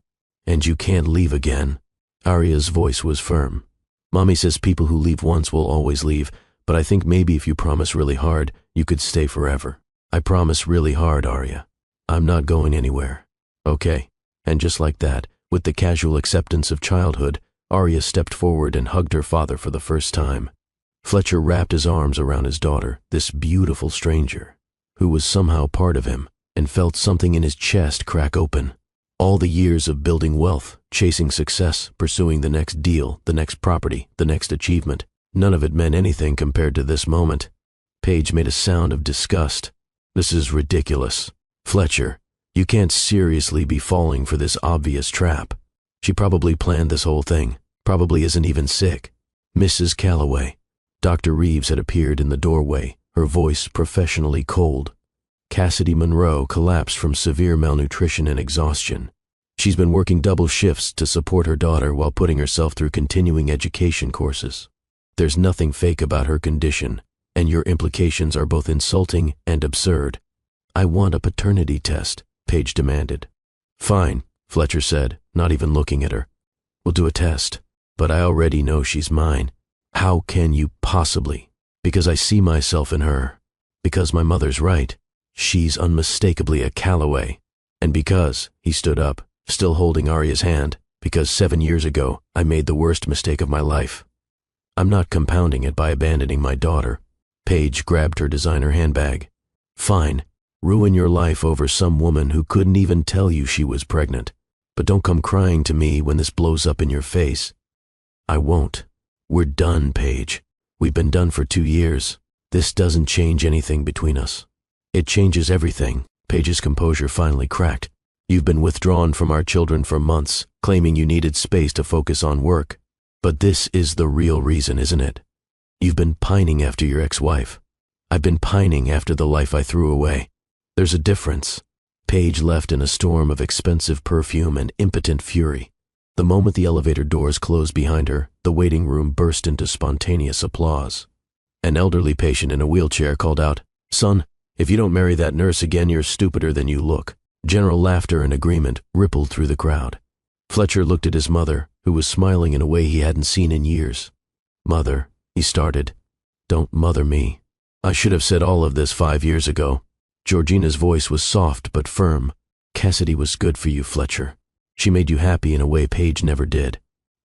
And you can't leave again. Arya's voice was firm. Mommy says people who leave once will always leave, but I think maybe if you promise really hard, you could stay forever. I promise really hard, Arya. I'm not going anywhere. Okay. And just like that, with the casual acceptance of childhood, Arya stepped forward and hugged her father for the first time. Fletcher wrapped his arms around his daughter, this beautiful stranger, who was somehow part of him, and felt something in his chest crack open. All the years of building wealth, chasing success, pursuing the next deal, the next property, the next achievement, none of it meant anything compared to this moment. Paige made a sound of disgust. This is ridiculous. Fletcher, you can't seriously be falling for this obvious trap. She probably planned this whole thing, probably isn't even sick. Mrs. Calloway. Dr. Reeves had appeared in the doorway, her voice professionally cold. Cassidy Monroe collapsed from severe malnutrition and exhaustion. She's been working double shifts to support her daughter while putting herself through continuing education courses. There's nothing fake about her condition, and your implications are both insulting and absurd. I want a paternity test, Paige demanded. Fine, Fletcher said, not even looking at her. We'll do a test, but I already know she's mine. How can you possibly? Because I see myself in her. Because my mother's right. She's unmistakably a Calloway. And because, he stood up, still holding Arya's hand, because 7 years ago I made the worst mistake of my life. I'm not compounding it by abandoning my daughter. Paige grabbed her designer handbag. Fine, ruin your life over some woman who couldn't even tell you she was pregnant. But don't come crying to me when this blows up in your face. I won't. We're done, Paige. We've been done for 2 years. This doesn't change anything between us. It changes everything. Paige's composure finally cracked. You've been withdrawn from our children for months, claiming you needed space to focus on work. But this is the real reason, isn't it? You've been pining after your ex-wife. I've been pining after the life I threw away. There's a difference. Paige left in a storm of expensive perfume and impotent fury. The moment the elevator doors closed behind her, the waiting room burst into spontaneous applause. An elderly patient in a wheelchair called out, "Son, if you don't marry that nurse again, you're stupider than you look." General laughter and agreement rippled through the crowd. Fletcher looked at his mother, who was smiling in a way he hadn't seen in years. "Mother," he started. "Don't mother me. I should have said all of this 5 years ago." Georgina's voice was soft but firm. "Cassidy was good for you, Fletcher. She made you happy in a way Paige never did.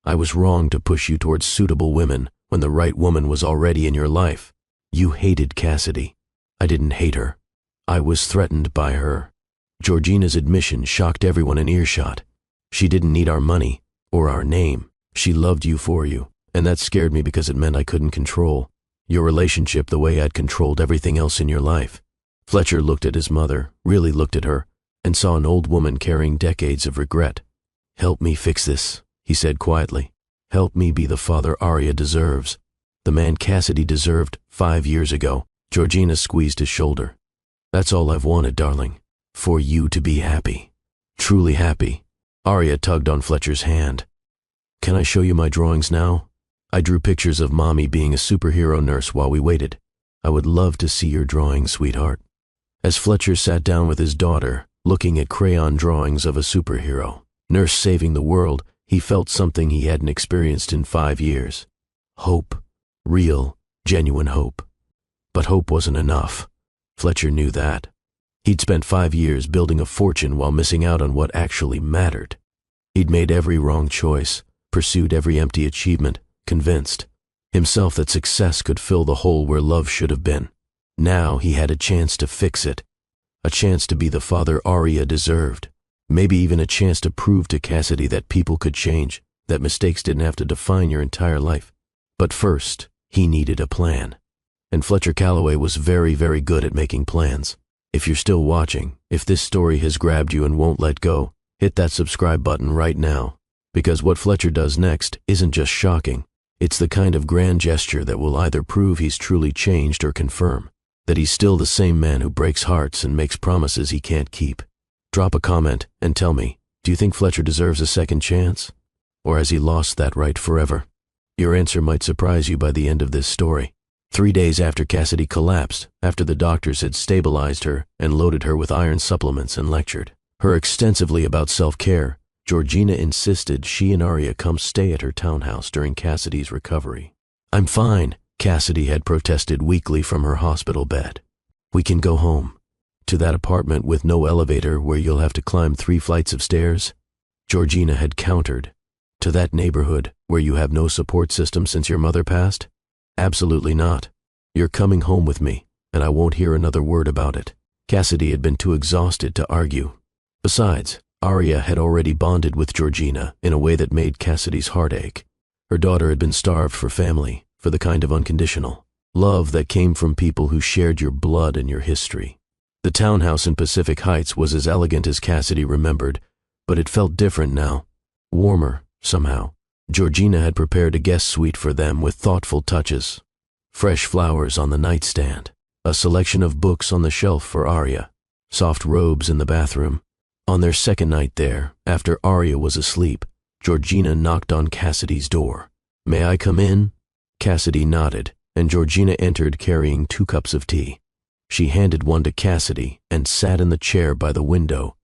I was wrong to push you towards suitable women when the right woman was already in your life. You hated Cassidy. I didn't hate her. I was threatened by her." Georgina's admission shocked everyone in earshot. She didn't need our money or our name. She loved you for you, and that scared me because it meant I couldn't control your relationship the way I'd controlled everything else in your life. Fletcher looked at his mother, really looked at her, and saw an old woman carrying decades of regret. "Help me fix this," he said quietly. "Help me be the father Arya deserves. The man Cassidy deserved 5 years ago." Georgina squeezed his shoulder. "That's all I've wanted, darling. For you to be happy. Truly happy." Arya tugged on Fletcher's hand. "Can I show you my drawings now? I drew pictures of Mommy being a superhero nurse while we waited. I would love to see your drawings, sweetheart." As Fletcher sat down with his daughter, looking at crayon drawings of a superhero, nurse saving the world, he felt something he hadn't experienced in 5 years. Hope. Real, genuine hope. But hope wasn't enough. Fletcher knew that. He'd spent 5 years building a fortune while missing out on what actually mattered. He'd made every wrong choice, pursued every empty achievement, convinced himself that success could fill the hole where love should have been. Now he had a chance to fix it. A chance to be the father Arya deserved. Maybe even a chance to prove to Cassidy that people could change, that mistakes didn't have to define your entire life. But first, he needed a plan. And Fletcher Calloway was very, very good at making plans. If you're still watching, if this story has grabbed you and won't let go, hit that subscribe button right now. Because what Fletcher does next isn't just shocking. It's the kind of grand gesture that will either prove he's truly changed or confirm that he's still the same man who breaks hearts and makes promises he can't keep. Drop a comment and tell me, do you think Fletcher deserves a second chance? Or has he lost that right forever? Your answer might surprise you by the end of this story. 3 days after Cassidy collapsed, after the doctors had stabilized her and loaded her with iron supplements and lectured her extensively about self-care, Georgina insisted she and Aria come stay at her townhouse during Cassidy's recovery. "I'm fine," Cassidy had protested weakly from her hospital bed. "We can go home." "To that apartment with no elevator where you'll have to climb 3 flights of stairs?" Georgina had countered. "To that neighborhood where you have no support system since your mother passed?" "Absolutely not. You're coming home with me, and I won't hear another word about it." Cassidy had been too exhausted to argue. Besides, Aria had already bonded with Georgina in a way that made Cassidy's heart ache. Her daughter had been starved for family, for the kind of unconditional love that came from people who shared your blood and your history. The townhouse in Pacific Heights was as elegant as Cassidy remembered, but it felt different now, warmer somehow. Georgina had prepared a guest suite for them with thoughtful touches. Fresh flowers on the nightstand, a selection of books on the shelf for Aria, soft robes in the bathroom. On their second night there, after Aria was asleep, Georgina knocked on Cassidy's door. "May I come in?" Cassidy nodded, and Georgina entered carrying 2 cups of tea. She handed one to Cassidy and sat in the chair by the window.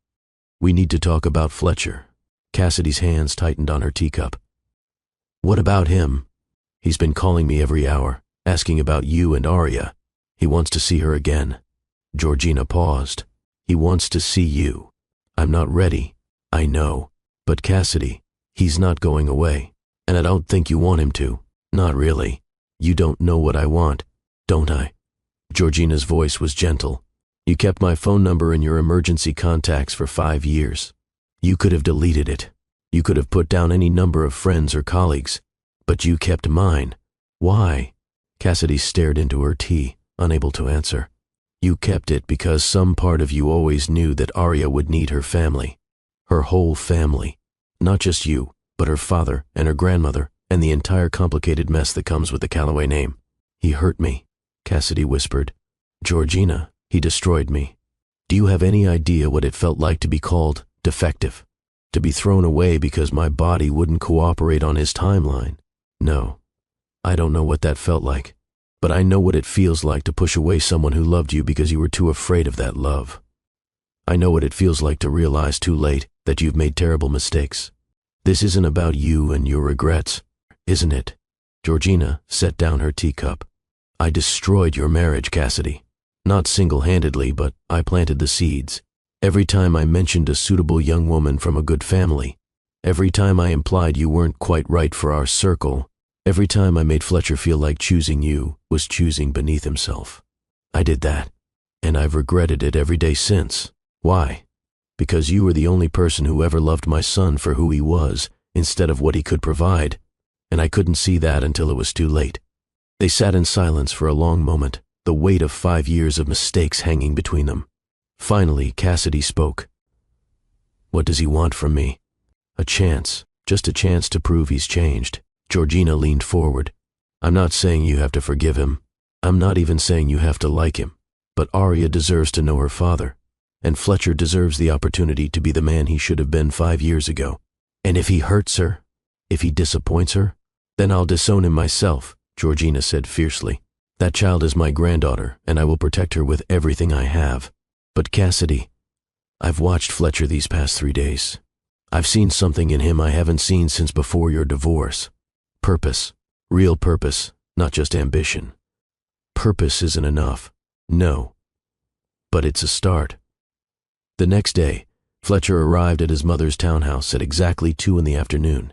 "We need to talk about Fletcher." Cassidy's hands tightened on her teacup. "What about him?" "He's been calling me every hour, asking about you and Aria. He wants to see her again." Georgina paused. "He wants to see you. I'm not ready, I know. But Cassidy, he's not going away. And I don't think you want him to. Not really. You don't know what I want, don't I?" Georgina's voice was gentle. "You kept my phone number in your emergency contacts for 5 years. You could have deleted it. You could have put down any number of friends or colleagues. But you kept mine. Why?" Cassidy stared into her tea, unable to answer. "You kept it because some part of you always knew that Aria would need her family. Her whole family. Not just you, but her father and her grandmother and the entire complicated mess that comes with the Calloway name." "He hurt me," Cassidy whispered. "Georgina, he destroyed me. Do you have any idea what it felt like to be called defective? To be thrown away because my body wouldn't cooperate on his timeline? No, I don't know what that felt like. But I know what it feels like to push away someone who loved you because you were too afraid of that love. I know what it feels like to realize too late that you've made terrible mistakes. This isn't about you and your regrets, isn't it?" Georgina set down her teacup. "I destroyed your marriage, Cassidy. Not single-handedly, but I planted the seeds. Every time I mentioned a suitable young woman from a good family, every time I implied you weren't quite right for our circle, every time I made Fletcher feel like choosing you was choosing beneath himself. I did that, and I've regretted it every day since. Why? Because you were the only person who ever loved my son for who he was instead of what he could provide, and I couldn't see that until it was too late." They sat in silence for a long moment, the weight of 5 years of mistakes hanging between them. Finally, Cassidy spoke. "What does he want from me?" "A chance, just a chance to prove he's changed." Georgina leaned forward. "I'm not saying you have to forgive him. I'm not even saying you have to like him. But Aria deserves to know her father, and Fletcher deserves the opportunity to be the man he should have been 5 years ago. And if he hurts her, if he disappoints her, then I'll disown him myself," Georgina said fiercely. "That child is my granddaughter, and I will protect her with everything I have. But Cassidy, I've watched Fletcher these past 3 days. I've seen something in him I haven't seen since before your divorce. Purpose, real purpose, not just ambition. Purpose isn't enough, no, but it's a start." The next day, Fletcher arrived at his mother's townhouse at exactly 2 in the afternoon.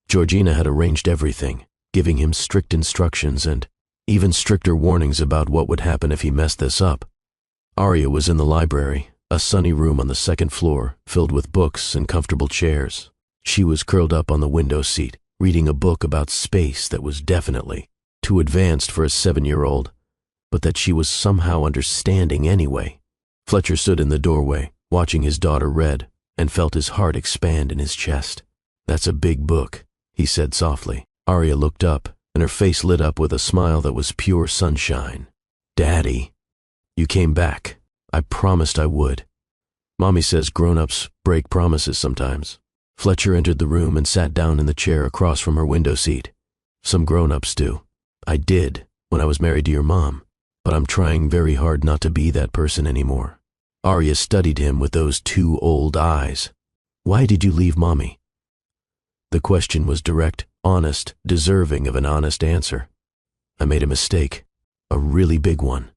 Georgina had arranged everything, giving him strict instructions and even stricter warnings about what would happen if he messed this up. Aria was in the library, a sunny room on the 2nd floor, filled with books and comfortable chairs. She was curled up on the window seat, reading a book about space that was definitely too advanced for a 7-year-old, but that she was somehow understanding anyway. Fletcher stood in the doorway, watching his daughter read, and felt his heart expand in his chest. "That's a big book," he said softly. Arya looked up, and her face lit up with a smile that was pure sunshine. "Daddy, you came back. I promised I would." "Mommy says grown-ups break promises sometimes." Fletcher entered the room and sat down in the chair across from her window seat. "Some grown-ups do. I did when I was married to your mom, but I'm trying very hard not to be that person anymore." Arya studied him with those two old eyes. "Why did you leave Mommy?" The question was direct, honest, deserving of an honest answer. "I made a mistake, a really big one.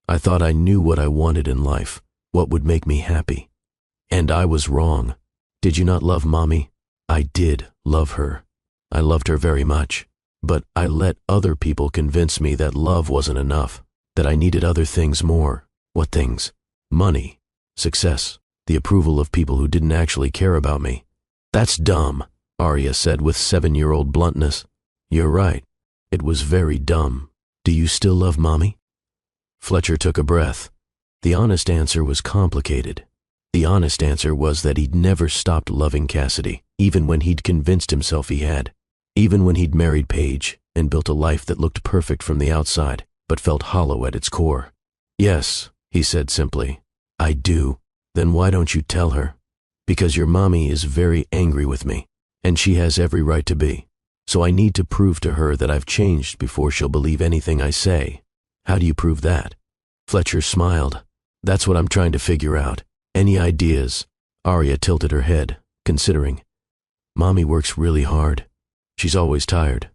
I thought I knew what I wanted in life, what would make me happy. And I was wrong. Did you not love Mommy? I did love her. I loved her very much. But I let other people convince me that love wasn't enough, that I needed other things more." "What things?" "Money, success, the approval of people who didn't actually care about me." "That's dumb," Arya said with 7-year-old bluntness. "You're right. It was very dumb. Do you still love Mommy?" Fletcher took a breath. The honest answer was complicated. The honest answer was that he'd never stopped loving Cassidy, even when he'd convinced himself he had. Even when he'd married Paige and built a life that looked perfect from the outside, but felt hollow at its core. "Yes," he said simply. "I do." "Then why don't you tell her?" "Because your Mommy is very angry with me, and she has every right to be. So I need to prove to her that I've changed before she'll believe anything I say." "How do you prove that?" Fletcher smiled. "That's what I'm trying to figure out. Any ideas?" Arya tilted her head, considering. "Mommy works really hard. She's always tired.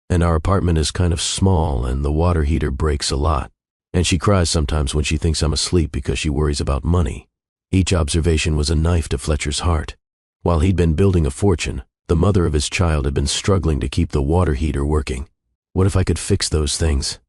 And our apartment is kind of small and the water heater breaks a lot. And she cries sometimes when she thinks I'm asleep because she worries about money." Each observation was a knife to Fletcher's heart. While he'd been building a fortune, the mother of his child had been struggling to keep the water heater working. What if I could fix those things?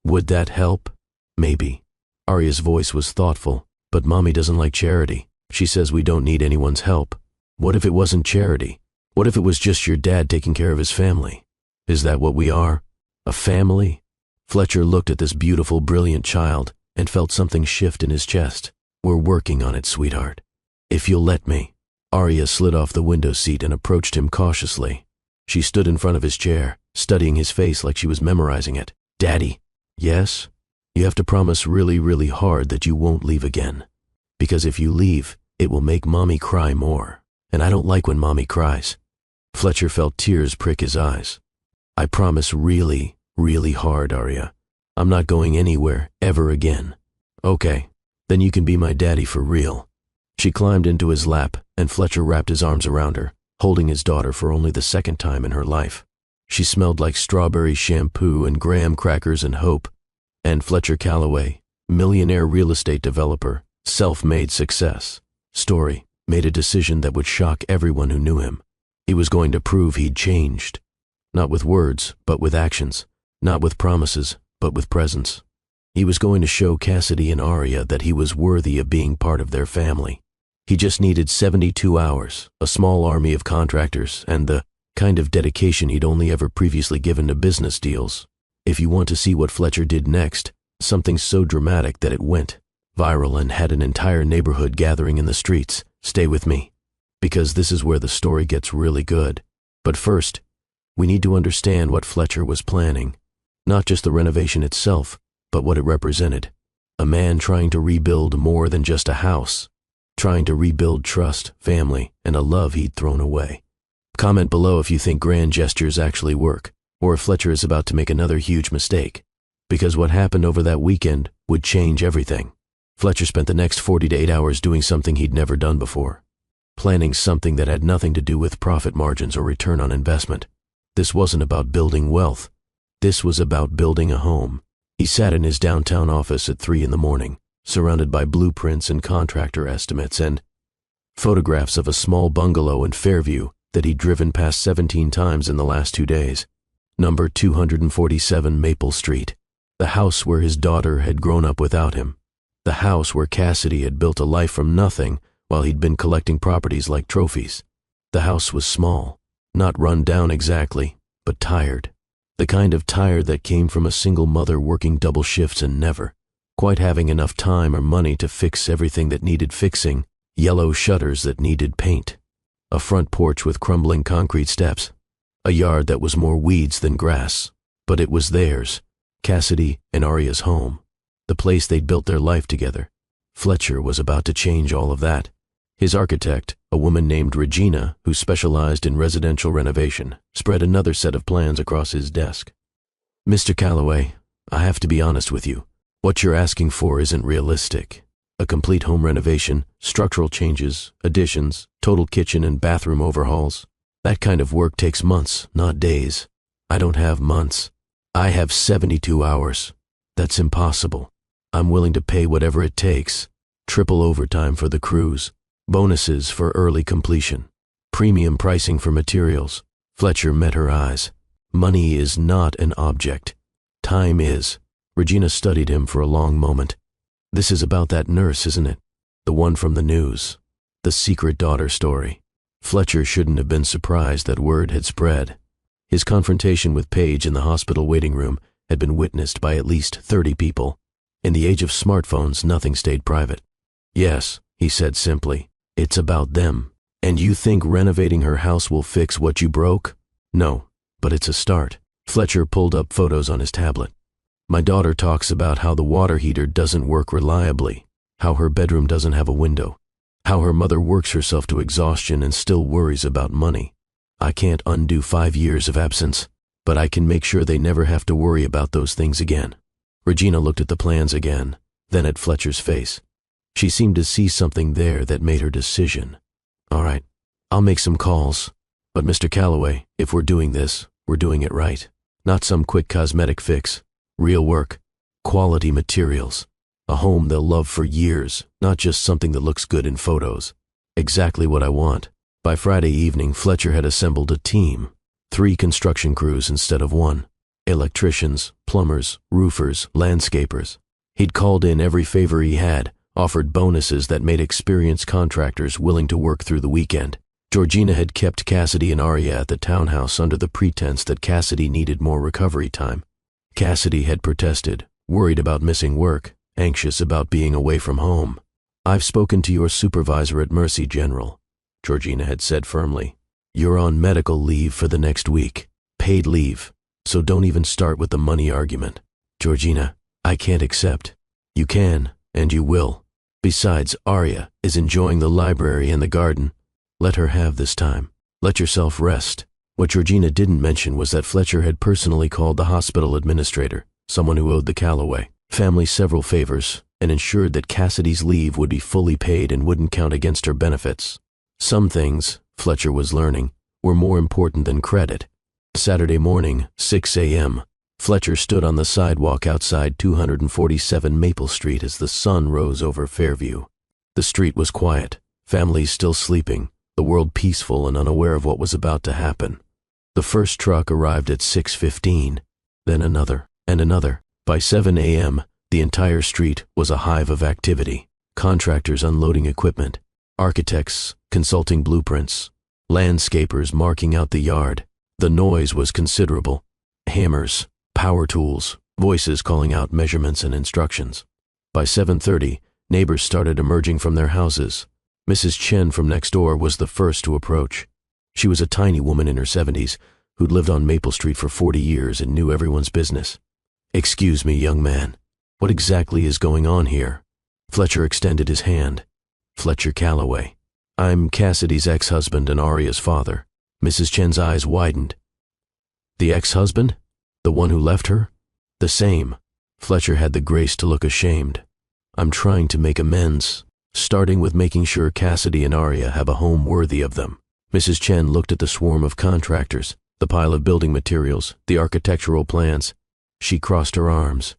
Would that help? Maybe. Arya's voice was thoughtful. "But Mommy doesn't like charity. She says we don't need anyone's help. What if it wasn't charity? What if it was just your dad taking care of his family? Is that what we are? A family?" Fletcher looked at this beautiful, brilliant child and felt something shift in his chest. "We're working on it, sweetheart. If you'll let me." Arya slid off the window seat and approached him cautiously. She stood in front of his chair, studying his face like she was memorizing it. "Daddy." "Yes?" "You have to promise really, really hard that you won't leave again. Because if you leave, it will make Mommy cry more. And I don't like when Mommy cries." Fletcher felt tears prick his eyes. "I promise really, really hard, Arya. I'm not going anywhere ever again." "Okay, then you can be my daddy for real." She climbed into his lap, and Fletcher wrapped his arms around her, holding his daughter for only the second time in her life. She smelled like strawberry shampoo and graham crackers and hope. And Fletcher Calloway, millionaire real estate developer, self-made success, story, made a decision that would shock everyone who knew him. He was going to prove he'd changed. Not with words, but with actions. Not with promises, but with presence. He was going to show Cassidy and Arya that he was worthy of being part of their family. He just needed 72 hours, a small army of contractors, and the kind of dedication he'd only ever previously given to business deals. If you want to see what Fletcher did next, something so dramatic that it went viral and had an entire neighborhood gathering in the streets, stay with me. Because this is where the story gets really good. But first, we need to understand what Fletcher was planning. Not just the renovation itself, but what it represented. A man trying to rebuild more than just a house. Trying to rebuild trust, family, and a love he'd thrown away. Comment below if you think grand gestures actually work, or if Fletcher is about to make another huge mistake. Because what happened over that weekend would change everything. Fletcher spent the next 48 hours doing something he'd never done before. Planning something that had nothing to do with profit margins or return on investment. This wasn't about building wealth. This was about building a home. He sat in his downtown office at 3 a.m, surrounded by blueprints and contractor estimates and photographs of a small bungalow in Fairview that he'd driven past 17 times in the last 2 days. Number 247 Maple Street. The house where his daughter had grown up without him. The house where Cassidy had built a life from nothing while he'd been collecting properties like trophies. The house was small, not run down exactly, but tired. The kind of tired that came from a single mother working double shifts and never quite having enough time or money to fix everything that needed fixing, yellow shutters that needed paint, a front porch with crumbling concrete steps, a yard that was more weeds than grass, but it was theirs, Cassidy and Aria's home, the place they'd built their life together. Fletcher was about to change all of that. His architect, a woman named Regina, who specialized in residential renovation, spread another set of plans across his desk. "Mr. Calloway, I have to be honest with you. What you're asking for isn't realistic. A complete home renovation, structural changes, additions, total kitchen and bathroom overhauls. That kind of work takes months, not days. I don't have months. I have 72 hours. That's impossible. I'm willing to pay whatever it takes. Triple overtime for the crews. Bonuses for early completion. Premium pricing for materials." Fletcher met her eyes. "Money is not an object. Time is." Regina studied him for a long moment. "This is about that nurse, isn't it? The one from the news. The secret daughter story." Fletcher shouldn't have been surprised that word had spread. His confrontation with Paige in the hospital waiting room had been witnessed by at least 30 people. In the age of smartphones, nothing stayed private. "Yes," he said simply, "it's about them. And you think renovating her house will fix what you broke? No, but it's a start." Fletcher pulled up photos on his tablet. "My daughter talks about how the water heater doesn't work reliably, how her bedroom doesn't have a window, how her mother works herself to exhaustion and still worries about money. I can't undo 5 years of absence, but I can make sure they never have to worry about those things again." Regina looked at the plans again, then at Fletcher's face. She seemed to see something there that made her decision. "All right, I'll make some calls. But Mr. Calloway, if we're doing this, we're doing it right. Not some quick cosmetic fix. Real work. Quality materials. A home they'll love for years, not just something that looks good in photos. Exactly what I want." By Friday evening, Fletcher had assembled a team. 3 construction crews instead of 1. Electricians, plumbers, roofers, landscapers. He'd called in every favor he had, offered bonuses that made experienced contractors willing to work through the weekend. Georgina had kept Cassidy and Aria at the townhouse under the pretense that Cassidy needed more recovery time. Cassidy had protested, worried about missing work, anxious about being away from home. "I've spoken to your supervisor at Mercy, General," Georgina had said firmly. "You're on medical leave for the next week. Paid leave. So don't even start with the money argument." "Georgina, I can't accept." "You can, and you will. Besides, Aria is enjoying the library and the garden. Let her have this time. Let yourself rest." What Georgina didn't mention was that Fletcher had personally called the hospital administrator, someone who owed the Calloway family several favors, and ensured that Cassidy's leave would be fully paid and wouldn't count against her benefits. Some things, Fletcher was learning, were more important than credit. Saturday morning, 6 a.m., Fletcher stood on the sidewalk outside 247 Maple Street as the sun rose over Fairview. The street was quiet, families still sleeping, the world peaceful and unaware of what was about to happen. The first truck arrived at 6:15, then another and another. By 7 a.m., the entire street was a hive of activity. Contractors unloading equipment, architects consulting blueprints, landscapers marking out the yard. The noise was considerable. Hammers, power tools, voices calling out measurements and instructions. By 7:30, neighbors started emerging from their houses. Mrs. Chen from next door was the first to approach. She was a tiny woman in her 70s who'd lived on Maple Street for 40 years and knew everyone's business. "Excuse me, young man. What exactly is going on here?" Fletcher extended his hand. "Fletcher Calloway. I'm Cassidy's ex-husband and Aria's father." Mrs. Chen's eyes widened. "The ex-husband? The one who left her?" "The same." Fletcher had the grace to look ashamed. "I'm trying to make amends, starting with making sure Cassidy and Aria have a home worthy of them." Mrs. Chen looked at the swarm of contractors, the pile of building materials, the architectural plans. She crossed her arms.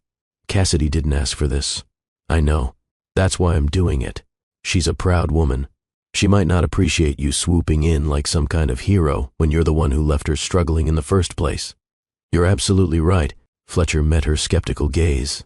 "Cassidy didn't ask for this. I know. That's why I'm doing it. She's a proud woman. She might not appreciate you swooping in like some kind of hero when you're the one who left her struggling in the first place." "You're absolutely right." Fletcher met her skeptical gaze.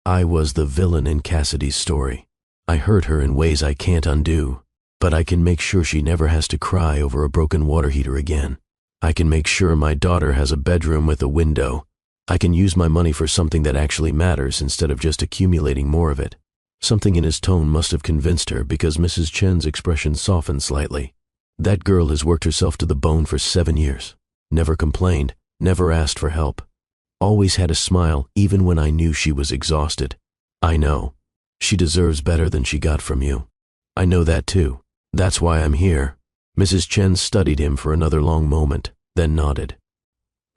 "I was the villain in Cassidy's story. I hurt her in ways I can't undo. But I can make sure she never has to cry over a broken water heater again. I can make sure my daughter has a bedroom with a window. I can use my money for something that actually matters instead of just accumulating more of it." Something in his tone must have convinced her, because Mrs. Chen's expression softened slightly. "That girl has worked herself to the bone for 7 years. Never complained, never asked for help. Always had a smile even when I knew she was exhausted. I know. She deserves better than she got from you. I know that too. That's why I'm here." Mrs. Chen studied him for another long moment, then nodded.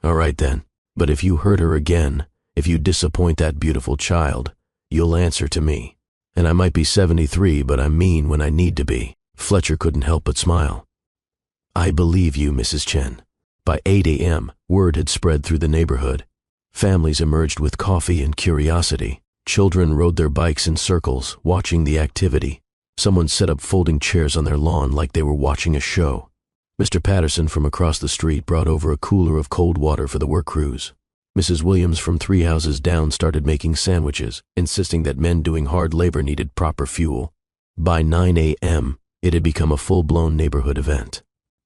"All right then, but if you hurt her again, if you disappoint that beautiful child, you'll answer to me. And I might be 73, but I'm mean when I need to be." Fletcher couldn't help but smile. "I believe you, Mrs. Chen." By 8 a.m., word had spread through the neighborhood. Families emerged with coffee and curiosity. Children rode their bikes in circles, watching the activity. Someone set up folding chairs on their lawn like they were watching a show. Mr. Patterson from across the street brought over a cooler of cold water for the work crews. Mrs. Williams from 3 houses down started making sandwiches, insisting that men doing hard labor needed proper fuel. By 9 a.m., it had become a full-blown neighborhood event.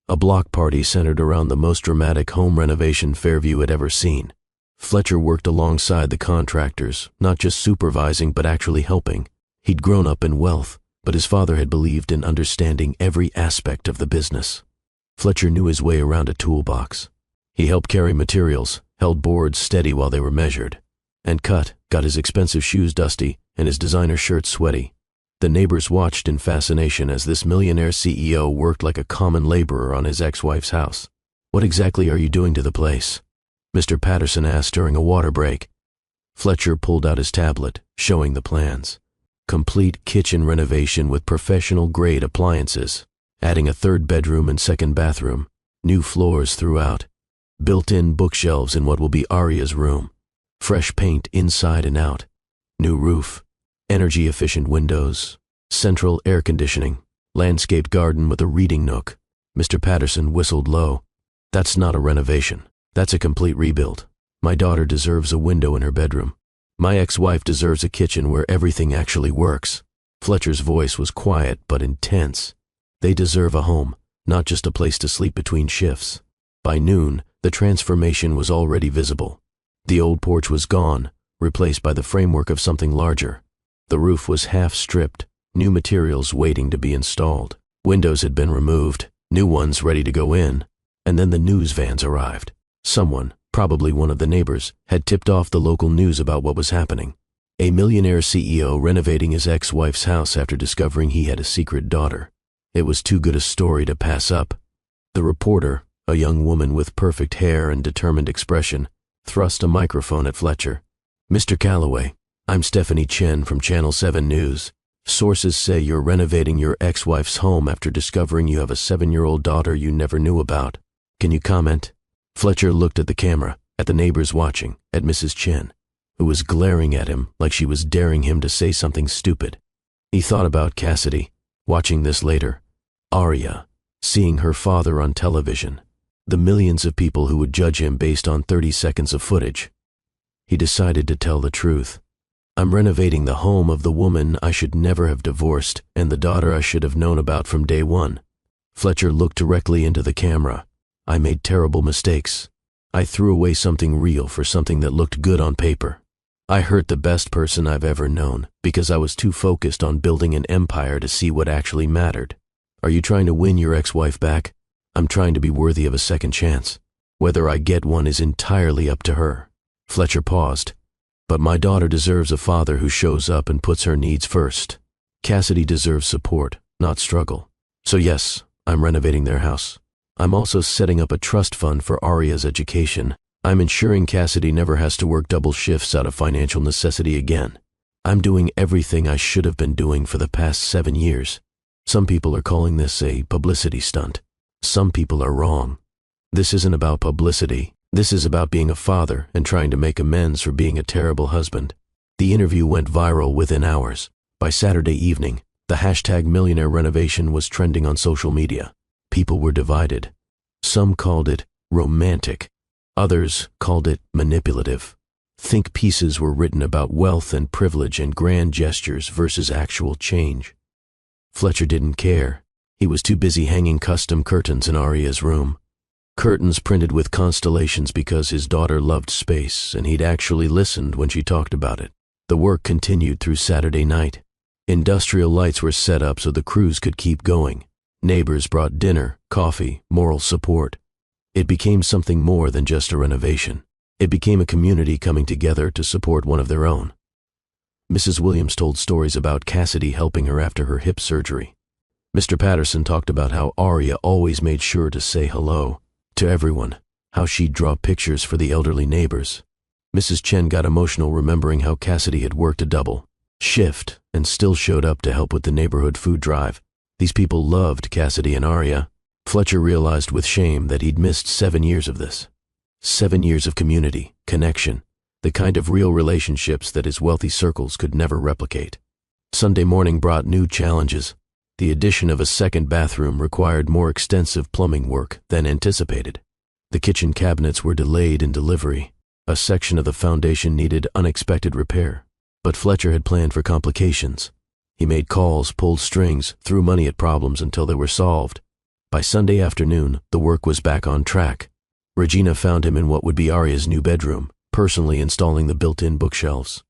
A block party centered around the most dramatic home renovation Fairview had ever seen. Fletcher worked alongside the contractors, not just supervising but actually helping. He'd grown up in wealth, but his father had believed in understanding every aspect of the business. Fletcher knew his way around a toolbox. He helped carry materials, held boards steady while they were measured, and got his expensive shoes dusty and his designer shirts sweaty. The neighbors watched in fascination as this millionaire CEO worked like a common laborer on his ex-wife's house. "What exactly are you doing to the place?" Mr. Patterson asked during a water break. Fletcher pulled out his tablet, showing the plans. Complete kitchen renovation with professional-grade appliances, adding a 3rd bedroom and 2nd bathroom, new floors throughout, built-in bookshelves in what will be Aria's room, fresh paint inside and out, new roof, energy-efficient windows, central air conditioning, landscaped garden with a reading nook. Mr. Patterson whistled low. "That's not a renovation. That's a complete rebuild. My daughter deserves a window in her bedroom. My ex-wife deserves a kitchen where everything actually works." Fletcher's voice was quiet but intense. "They deserve a home, not just a place to sleep between shifts." By noon, the transformation was already visible. The old porch was gone, replaced by the framework of something larger. The roof was half-stripped, new materials waiting to be installed. Windows had been removed, new ones ready to go in, and then the news vans arrived. Someone, probably one of the neighbors, had tipped off the local news about what was happening. A millionaire CEO renovating his ex-wife's house after discovering he had a secret daughter. It was too good a story to pass up. The reporter, a young woman with perfect hair and determined expression, thrust a microphone at Fletcher. "Mr. Calloway, I'm Stephanie Chen from Channel 7 News. Sources say you're renovating your ex-wife's home after discovering you have a 7-year-old daughter you never knew about. Can you comment?" Fletcher looked at the camera, at the neighbors watching, at Mrs. Chen, who was glaring at him like she was daring him to say something stupid. He thought about Cassidy, watching this later. Aria, seeing her father on television. The millions of people who would judge him based on 30 seconds of footage. He decided to tell the truth. "I'm renovating the home of the woman I should never have divorced and the daughter I should have known about from day one." Fletcher looked directly into the camera. "I made terrible mistakes. I threw away something real for something that looked good on paper. I hurt the best person I've ever known because I was too focused on building an empire to see what actually mattered. Are you trying to win your ex-wife back? I'm trying to be worthy of a second chance. Whether I get one is entirely up to her." Fletcher paused. "But my daughter deserves a father who shows up and puts her needs first. Cassidy deserves support, not struggle. So yes, I'm renovating their house. I'm also setting up a trust fund for Aria's education. I'm ensuring Cassidy never has to work double shifts out of financial necessity again. I'm doing everything I should have been doing for the past 7 years. Some people are calling this a publicity stunt. Some people are wrong. This isn't about publicity. This is about being a father and trying to make amends for being a terrible husband." The interview went viral within hours. By Saturday evening, the #millionaire renovation was trending on social media. People were divided. Some called it romantic. Others called it manipulative. Think pieces were written about wealth and privilege and grand gestures versus actual change. Fletcher didn't care. He was too busy hanging custom curtains in Arya's room. Curtains printed with constellations because his daughter loved space, and he'd actually listened when she talked about it. The work continued through Saturday night. Industrial lights were set up so the crews could keep going. Neighbors brought dinner, coffee, moral support. It became something more than just a renovation. It became a community coming together to support one of their own. Mrs. Williams told stories about Cassidy helping her after her hip surgery. Mr. Patterson talked about how Arya always made sure to say hello to everyone, how she'd draw pictures for the elderly neighbors. Mrs. Chen got emotional remembering how Cassidy had worked a double shift and still showed up to help with the neighborhood food drive. These people loved Cassidy and Arya. Fletcher realized with shame that he'd missed 7 years of this. 7 years of community, connection, the kind of real relationships that his wealthy circles could never replicate. Sunday morning brought new challenges. The addition of a second bathroom required more extensive plumbing work than anticipated. The kitchen cabinets were delayed in delivery. A section of the foundation needed unexpected repair. But Fletcher had planned for complications. He made calls, pulled strings, threw money at problems until they were solved. By Sunday afternoon, the work was back on track. Regina found him in what would be Arya's new bedroom, personally installing the built-in bookshelves.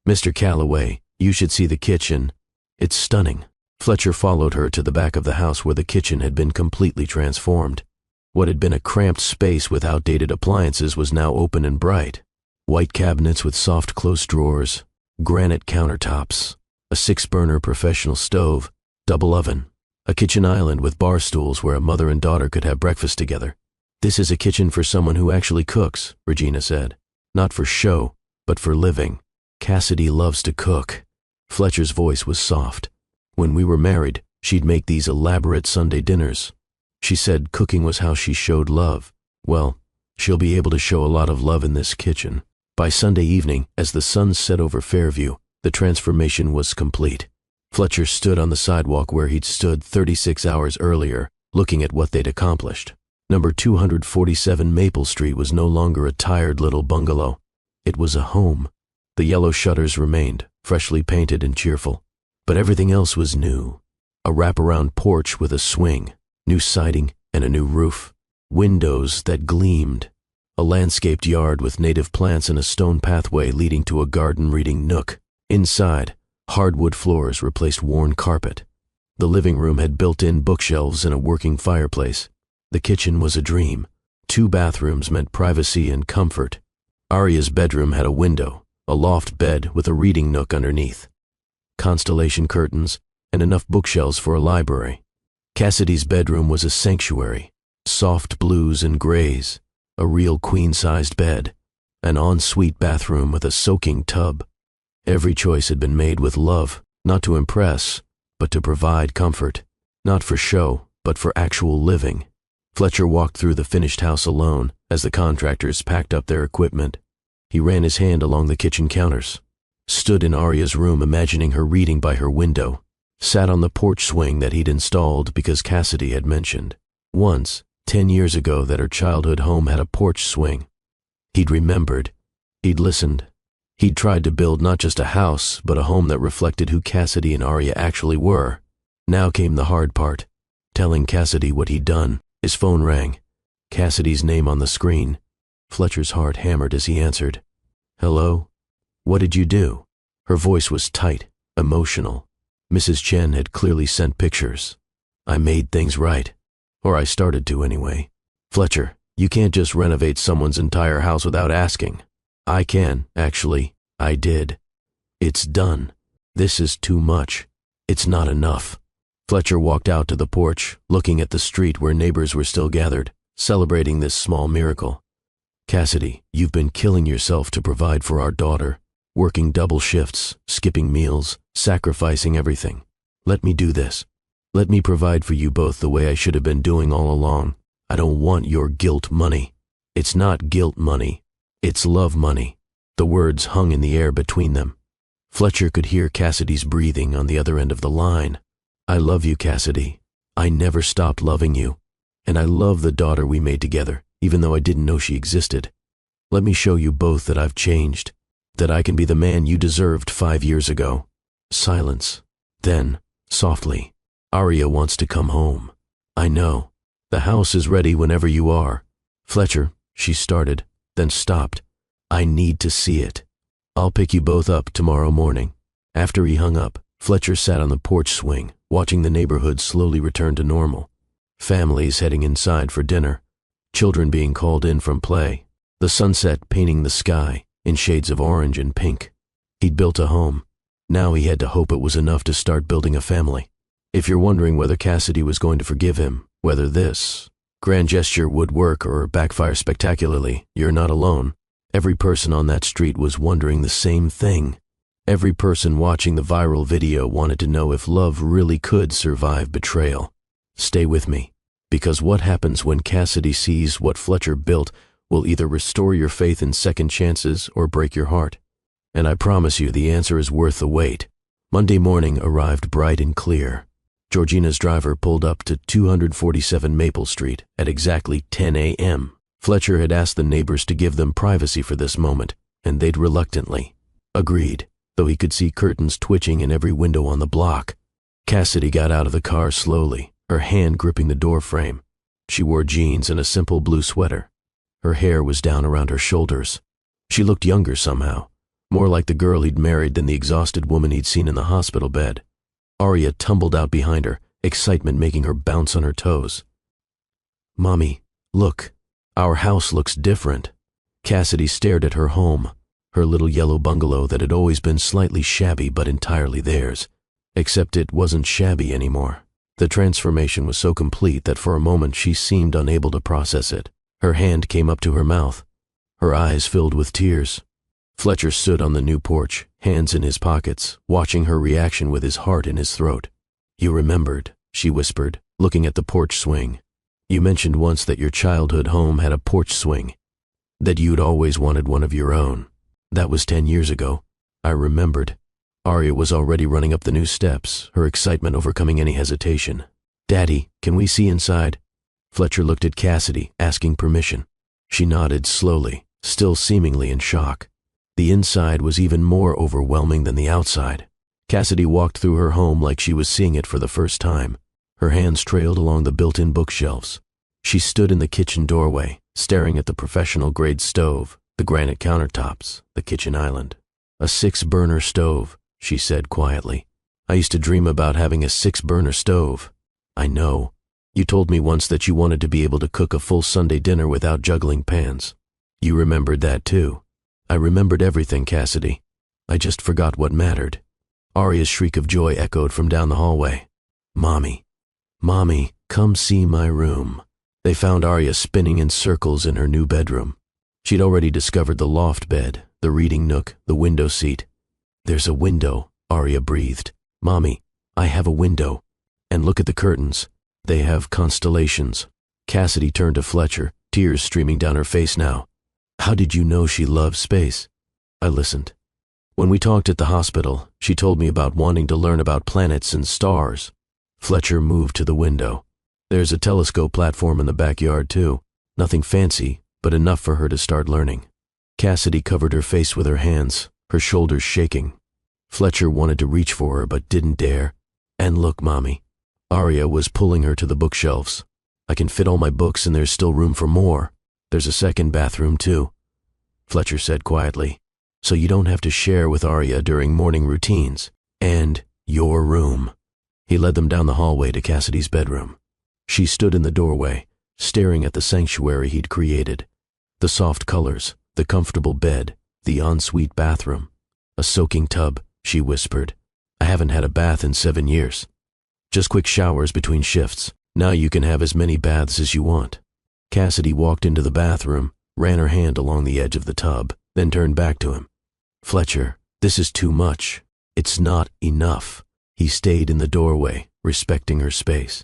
"Mr. Calloway, you should see the kitchen. It's stunning." Fletcher followed her to the back of the house where the kitchen had been completely transformed. What had been a cramped space with outdated appliances was now open and bright. White cabinets with soft close drawers, granite countertops, a 6-burner professional stove, double oven, a kitchen island with bar stools where a mother and daughter could have breakfast together. "This is a kitchen for someone who actually cooks," Regina said. "Not for show, but for living. Cassidy loves to cook." Fletcher's voice was soft. "When we were married, she'd make these elaborate Sunday dinners. She said cooking was how she showed love. Well, she'll be able to show a lot of love in this kitchen." By Sunday evening, as the sun set over Fairview, the transformation was complete. Fletcher stood on the sidewalk where he'd stood 36 hours earlier, looking at what they'd accomplished. Number 247 Maple Street was no longer a tired little bungalow. It was a home. The yellow shutters remained, freshly painted and cheerful. But everything else was new. A wraparound porch with a swing, new siding and a new roof. Windows that gleamed. A landscaped yard with native plants and a stone pathway leading to a garden reading nook. Inside, hardwood floors replaced worn carpet. The living room had built-in bookshelves and a working fireplace. The kitchen was a dream. 2 bathrooms meant privacy and comfort. Arya's bedroom had a window, a loft bed with a reading nook underneath, constellation curtains, and enough bookshelves for a library. Cassidy's bedroom was a sanctuary, soft blues and grays, a real queen-sized bed, an ensuite bathroom with a soaking tub. Every choice had been made with love, not to impress, but to provide comfort, not for show, but for actual living. Fletcher walked through the finished house alone as the contractors packed up their equipment. He ran his hand along the kitchen counters, stood in Arya's room imagining her reading by her window, sat on the porch swing that he'd installed because Cassidy had mentioned once, 10 years ago, that her childhood home had a porch swing. He'd remembered. He'd listened. He'd tried to build not just a house, but a home that reflected who Cassidy and Arya actually were. Now came the hard part, telling Cassidy what he'd done. His phone rang. Cassidy's name on the screen. Fletcher's heart hammered as he answered. "Hello? What did you do?" Her voice was tight, emotional. Mrs. Chen had clearly sent pictures. "I made things right. Or I started to anyway." "Fletcher, you can't just renovate someone's entire house without asking." "I can, actually. I did. It's done. This is too much. It's not enough." Fletcher walked out to the porch, looking at the street where neighbors were still gathered, celebrating this small miracle. "Cassidy, you've been killing yourself to provide for our daughter, working double shifts, skipping meals, sacrificing everything. Let me do this. Let me provide for you both the way I should have been doing all along. I don't want your guilt money. It's not guilt money. It's love money." The words hung in the air between them. Fletcher could hear Cassidy's breathing on the other end of the line. "I love you, Cassidy. I never stopped loving you. And I love the daughter we made together, even though I didn't know she existed. Let me show you both that I've changed, that I can be the man you deserved 5 years ago." Silence. Then, softly, Arya wants to come home. I know. The house is ready whenever you are. Fletcher, she started, then stopped. I need to see it. I'll pick you both up tomorrow morning. After he hung up, Fletcher sat on the porch swing, watching the neighborhood slowly return to normal. Families heading inside for dinner, children being called in from play, the sunset painting the sky in shades of orange and pink. He'd built a home. Now he had to hope it was enough to start building a family. If you're wondering whether Cassidy was going to forgive him, whether this grand gesture would work or backfire spectacularly, you're not alone. Every person on that street was wondering the same thing. Every person watching the viral video wanted to know if love really could survive betrayal. Stay with me, because what happens when Cassidy sees what Fletcher built will either restore your faith in second chances or break your heart. And I promise you the answer is worth the wait. Monday morning arrived bright and clear. Georgina's driver pulled up to 247 Maple Street at exactly 10 a.m. Fletcher had asked the neighbors to give them privacy for this moment, and they'd reluctantly agreed, though he could see curtains twitching in every window on the block. Cassidy got out of the car slowly, her hand gripping the door frame. She wore jeans and a simple blue sweater. Her hair was down around her shoulders. She looked younger somehow, more like the girl he'd married than the exhausted woman he'd seen in the hospital bed. Arya tumbled out behind her, excitement making her bounce on her toes. Mommy, look, our house looks different. Cassidy stared at her home, her little yellow bungalow that had always been slightly shabby but entirely theirs, except it wasn't shabby anymore. The transformation was so complete that for a moment she seemed unable to process it. Her hand came up to her mouth. Her eyes filled with tears. Fletcher stood on the new porch, hands in his pockets, watching her reaction with his heart in his throat. You remembered, she whispered, looking at the porch swing. You mentioned once that your childhood home had a porch swing, that you'd always wanted one of your own. That was 10 years ago. I remembered. Arya was already running up the new steps, her excitement overcoming any hesitation. Daddy, can we see inside? Fletcher looked at Cassidy, asking permission. She nodded slowly, still seemingly in shock. The inside was even more overwhelming than the outside. Cassidy walked through her home like she was seeing it for the first time. Her hands trailed along the built-in bookshelves. She stood in the kitchen doorway, staring at the professional-grade stove, the granite countertops, the kitchen island. A 6-burner stove, she said quietly. I used to dream about having a 6-burner stove. I know. You told me once that you wanted to be able to cook a full Sunday dinner without juggling pans. You remembered that too. I remembered everything, Cassidy. I just forgot what mattered. Arya's shriek of joy echoed from down the hallway. Mommy, Mommy, come see my room. They found Arya spinning in circles in her new bedroom. She'd already discovered the loft bed, the reading nook, the window seat. There's a window, Arya breathed. Mommy, I have a window. And look at the curtains. They have constellations. Cassidy turned to Fletcher, tears streaming down her face now. How did you know she loved space? I listened. When we talked at the hospital, she told me about wanting to learn about planets and stars. Fletcher moved to the window. There's a telescope platform in the backyard too. Nothing fancy, but enough for her to start learning. Cassidy covered her face with her hands, her shoulders shaking. Fletcher wanted to reach for her but didn't dare. And look, Mommy. Arya was pulling her to the bookshelves. I can fit all my books and there's still room for more. There's a second bathroom too, Fletcher said quietly, so you don't have to share with Arya during morning routines. And your room. He led them down the hallway to Cassidy's bedroom. She stood in the doorway, staring at the sanctuary he'd created. The soft colors, the comfortable bed, the ensuite bathroom. A soaking tub, she whispered. I haven't had a bath in 7 years. Just quick showers between shifts. Now you can have as many baths as you want. Cassidy walked into the bathroom, ran her hand along the edge of the tub, then turned back to him. Fletcher, this is too much. It's not enough. He stayed in the doorway, respecting her space.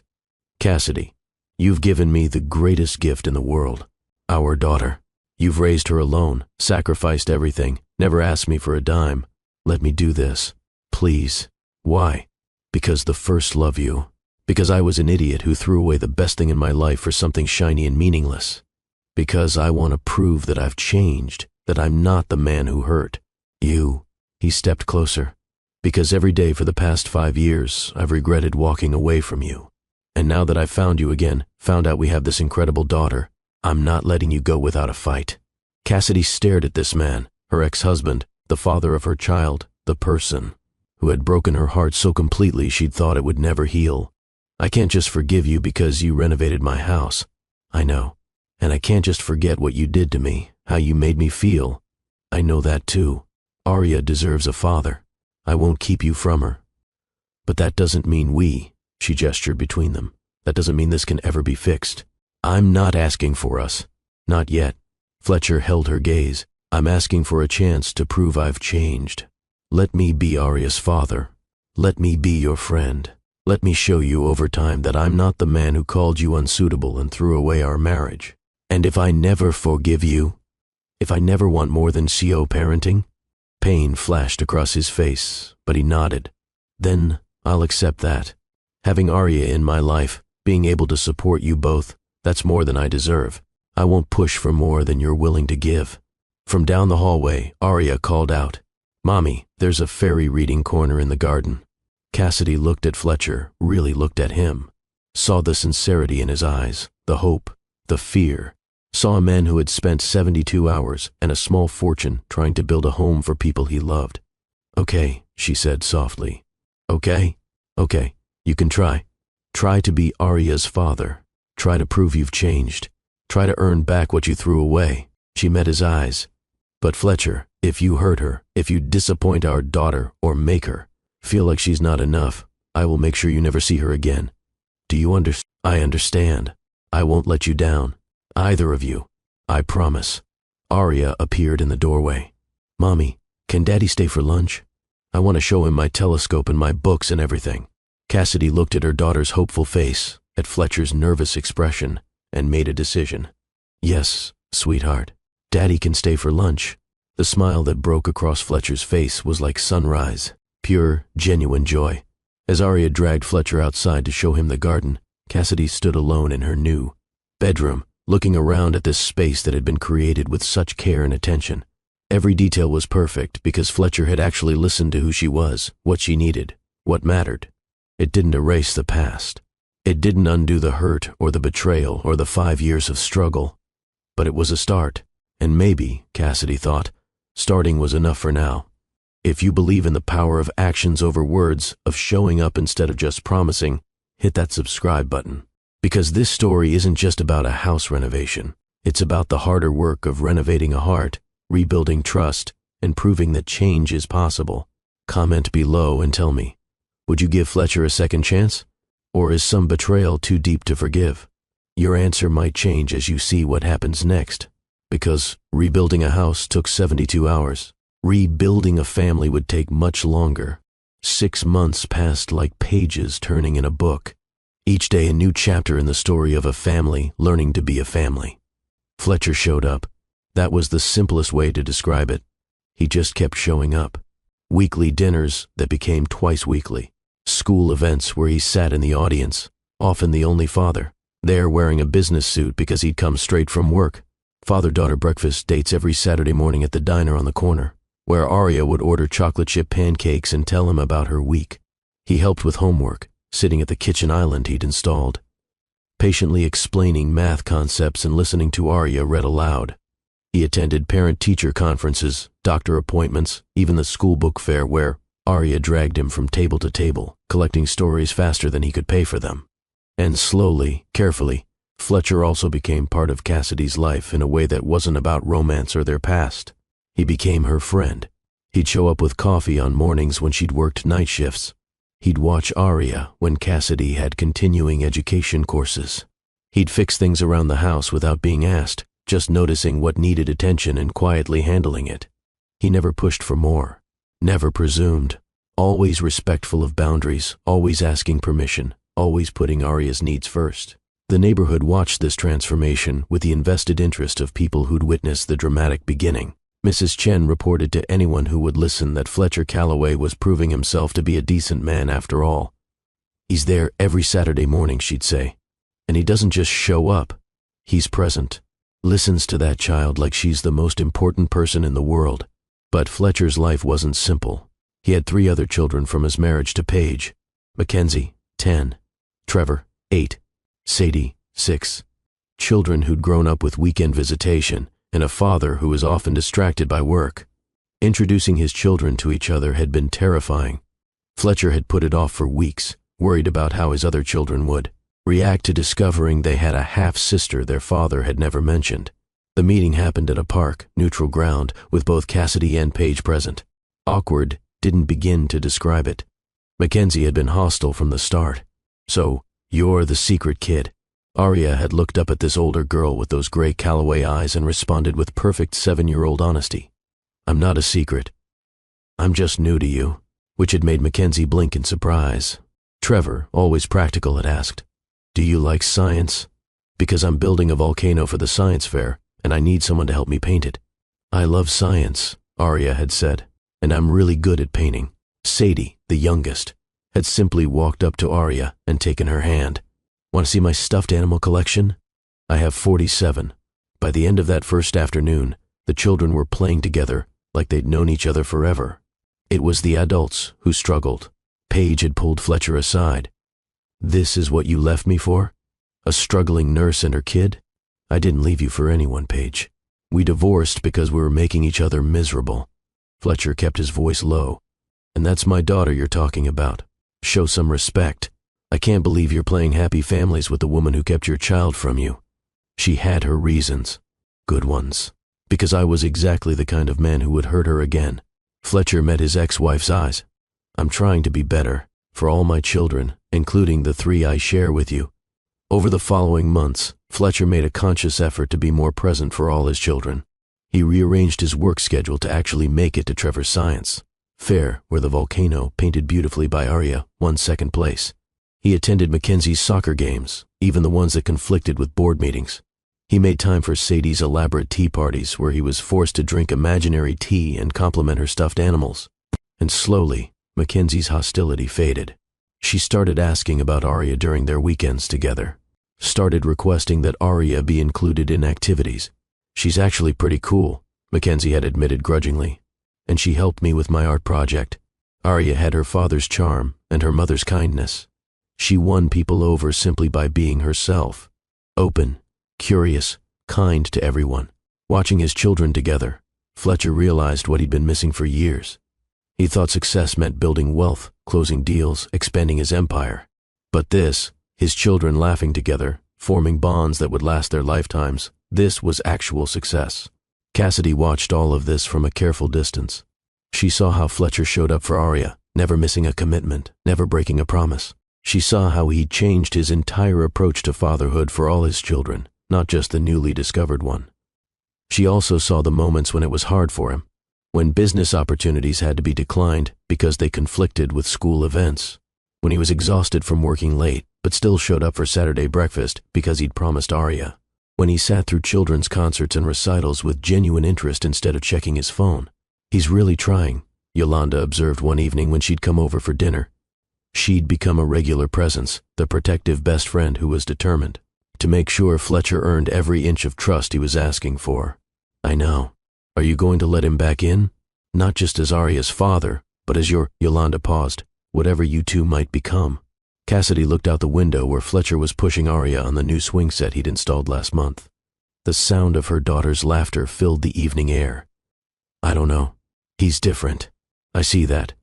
Cassidy, you've given me the greatest gift in the world, our daughter. You've raised her alone, sacrificed everything, never asked me for a dime. Let me do this, please. Why? Because the first love you. Because I was an idiot who threw away the best thing in my life for something shiny and meaningless. Because I want to prove that I've changed, that I'm not the man who hurt. You. He stepped closer. Because every day for the past 5 years, I've regretted walking away from you. And now that I've found you again, found out we have this incredible daughter, I'm not letting you go without a fight. Cassidy stared at this man, her ex-husband, the father of her child, the person who had broken her heart so completely she'd thought it would never heal. I can't just forgive you because you renovated my house. I know. And I can't just forget what you did to me, how you made me feel. I know that too. Arya deserves a father. I won't keep you from her. But that doesn't mean she gestured between them. That doesn't mean this can ever be fixed. I'm not asking for us. Not yet. Fletcher held her gaze. I'm asking for a chance to prove I've changed. Let me be Arya's father. Let me be your friend. Let me show you over time that I'm not the man who called you unsuitable and threw away our marriage. And if I never forgive you, if I never want more than CO parenting, pain flashed across his face, but he nodded. Then I'll accept that. Having Arya in my life, being able to support you both, that's more than I deserve. I won't push for more than you're willing to give. From down the hallway, Arya called out, Mommy, there's a fairy reading corner in the garden. Cassidy looked at Fletcher, really looked at him, saw the sincerity in his eyes, the hope, the fear, saw a man who had spent 72 hours and a small fortune trying to build a home for people he loved. Okay, she said softly. Okay, you can try. Try to be Arya's father. Try to prove you've changed. Try to earn back what you threw away. She met his eyes. But Fletcher, if you hurt her, if you disappoint our daughter or make her feel like she's not enough, I will make sure you never see her again. Do you understand? I understand. I won't let you down. Either of you. I promise. Arya appeared in the doorway. Mommy, can Daddy stay for lunch? I want to show him my telescope and my books and everything. Cassidy looked at her daughter's hopeful face, at Fletcher's nervous expression, and made a decision. Yes, sweetheart. Daddy can stay for lunch. The smile that broke across Fletcher's face was like sunrise, pure, genuine joy. As Arya dragged Fletcher outside to show him the garden, Cassidy stood alone in her new bedroom, looking around at this space that had been created with such care and attention. Every detail was perfect because Fletcher had actually listened to who she was, what she needed, what mattered. It didn't erase the past. It didn't undo the hurt or the betrayal or the 5 years of struggle. But it was a start, and maybe, Cassidy thought, starting was enough for now. If you believe in the power of actions over words, of showing up instead of just promising, hit that subscribe button. Because this story isn't just about a house renovation. It's about the harder work of renovating a heart, rebuilding trust, and proving that change is possible. Comment below and tell me, would you give Fletcher a second chance? Or is some betrayal too deep to forgive? Your answer might change as you see what happens next. Because rebuilding a house took 72 hours. Rebuilding a family would take much longer. 6 months passed like pages turning in a book. Each day a new chapter in the story of a family learning to be a family. Fletcher showed up. That was the simplest way to describe it. He just kept showing up. Weekly dinners that became twice weekly. School events where he sat in the audience, often the only father, there wearing a business suit because he'd come straight from work. Father-daughter breakfast dates every Saturday morning at the diner on the corner, where Arya would order chocolate chip pancakes and tell him about her week. He helped with homework, sitting at the kitchen island he'd installed, patiently explaining math concepts and listening to Arya read aloud. He attended parent-teacher conferences, doctor appointments, even the school book fair where Arya dragged him from table to table, collecting stories faster than he could pay for them. And slowly, carefully, Fletcher also became part of Cassidy's life in a way that wasn't about romance or their past. He became her friend. He'd show up with coffee on mornings when she'd worked night shifts. He'd watch Arya when Cassidy had continuing education courses. He'd fix things around the house without being asked, just noticing what needed attention and quietly handling it. He never pushed for more, never presumed, always respectful of boundaries, always asking permission, always putting Arya's needs first. The neighborhood watched this transformation with the invested interest of people who'd witnessed the dramatic beginning. Mrs. Chen reported to anyone who would listen that Fletcher Calloway was proving himself to be a decent man after all. He's there every Saturday morning, she'd say. And he doesn't just show up. He's present. Listens to that child like she's the most important person in the world. But Fletcher's life wasn't simple. He had 3 other children from his marriage to Paige: Mackenzie, 10, Trevor, 8, Sadie, 6. Children who'd grown up with weekend visitation and a father who was often distracted by work. Introducing his children to each other had been terrifying. Fletcher had put it off for weeks, worried about how his other children would react to discovering they had a half-sister their father had never mentioned. The meeting happened at a park, neutral ground, with both Cassidy and Paige present. Awkward didn't begin to describe it. Mackenzie had been hostile from the start. "So, you're the secret kid." Arya had looked up at this older girl with those gray Callaway eyes and responded with perfect 7-year-old honesty. "I'm not a secret. I'm just new to you," which had made Mackenzie blink in surprise. Trevor, always practical, had asked, "Do you like science?" "Because I'm building a volcano for the science fair, and I need someone to help me paint it." "I love science," Arya had said, "and I'm really good at painting." Sadie, the youngest, had simply walked up to Arya and taken her hand. "Want to see my stuffed animal collection? I have 47. By the end of that first afternoon, the children were playing together like they'd known each other forever. It was the adults who struggled. Paige had pulled Fletcher aside. "This is what you left me for? A struggling nurse and her kid? I didn't leave you for anyone, Paige. We divorced because we were making each other miserable." Fletcher kept his voice low. "And that's my daughter you're talking about. Show some respect. I can't believe you're playing happy families with the woman who kept your child from you. She had her reasons. Good ones. Because I was exactly the kind of man who would hurt her again." Fletcher met his ex-wife's eyes. "I'm trying to be better, for all my children, including the 3 I share with you." Over the following months, Fletcher made a conscious effort to be more present for all his children. He rearranged his work schedule to actually make it to Trevor's science fair, where the volcano, painted beautifully by Arya, won 2nd place. He attended Mackenzie's soccer games, even the ones that conflicted with board meetings. He made time for Sadie's elaborate tea parties where he was forced to drink imaginary tea and compliment her stuffed animals. And slowly, Mackenzie's hostility faded. She started asking about Arya during their weekends together. Started requesting that Arya be included in activities. "She's actually pretty cool," Mackenzie had admitted grudgingly. "And she helped me with my art project." Arya had her father's charm and her mother's kindness. She won people over simply by being herself. Open, curious, kind to everyone. Watching his children together, Fletcher realized what he'd been missing for years. He thought success meant building wealth, closing deals, expanding his empire. But this, his children laughing together, forming bonds that would last their lifetimes, this was actual success. Cassidy watched all of this from a careful distance. She saw how Fletcher showed up for Arya, never missing a commitment, never breaking a promise. She saw how he'd changed his entire approach to fatherhood for all his children, not just the newly discovered one. She also saw the moments when it was hard for him, when business opportunities had to be declined because they conflicted with school events, when he was exhausted from working late but still showed up for Saturday breakfast because he'd promised Arya, when he sat through children's concerts and recitals with genuine interest instead of checking his phone. "He's really trying," Yolanda observed one evening when she'd come over for dinner. She'd become a regular presence, the protective best friend who was determined to make sure Fletcher earned every inch of trust he was asking for. "I know. Are you going to let him back in? Not just as Arya's father, but as your," Yolanda paused, "whatever you two might become." Cassidy looked out the window where Fletcher was pushing Arya on the new swing set he'd installed last month. The sound of her daughter's laughter filled the evening air. "I don't know. He's different. I see that.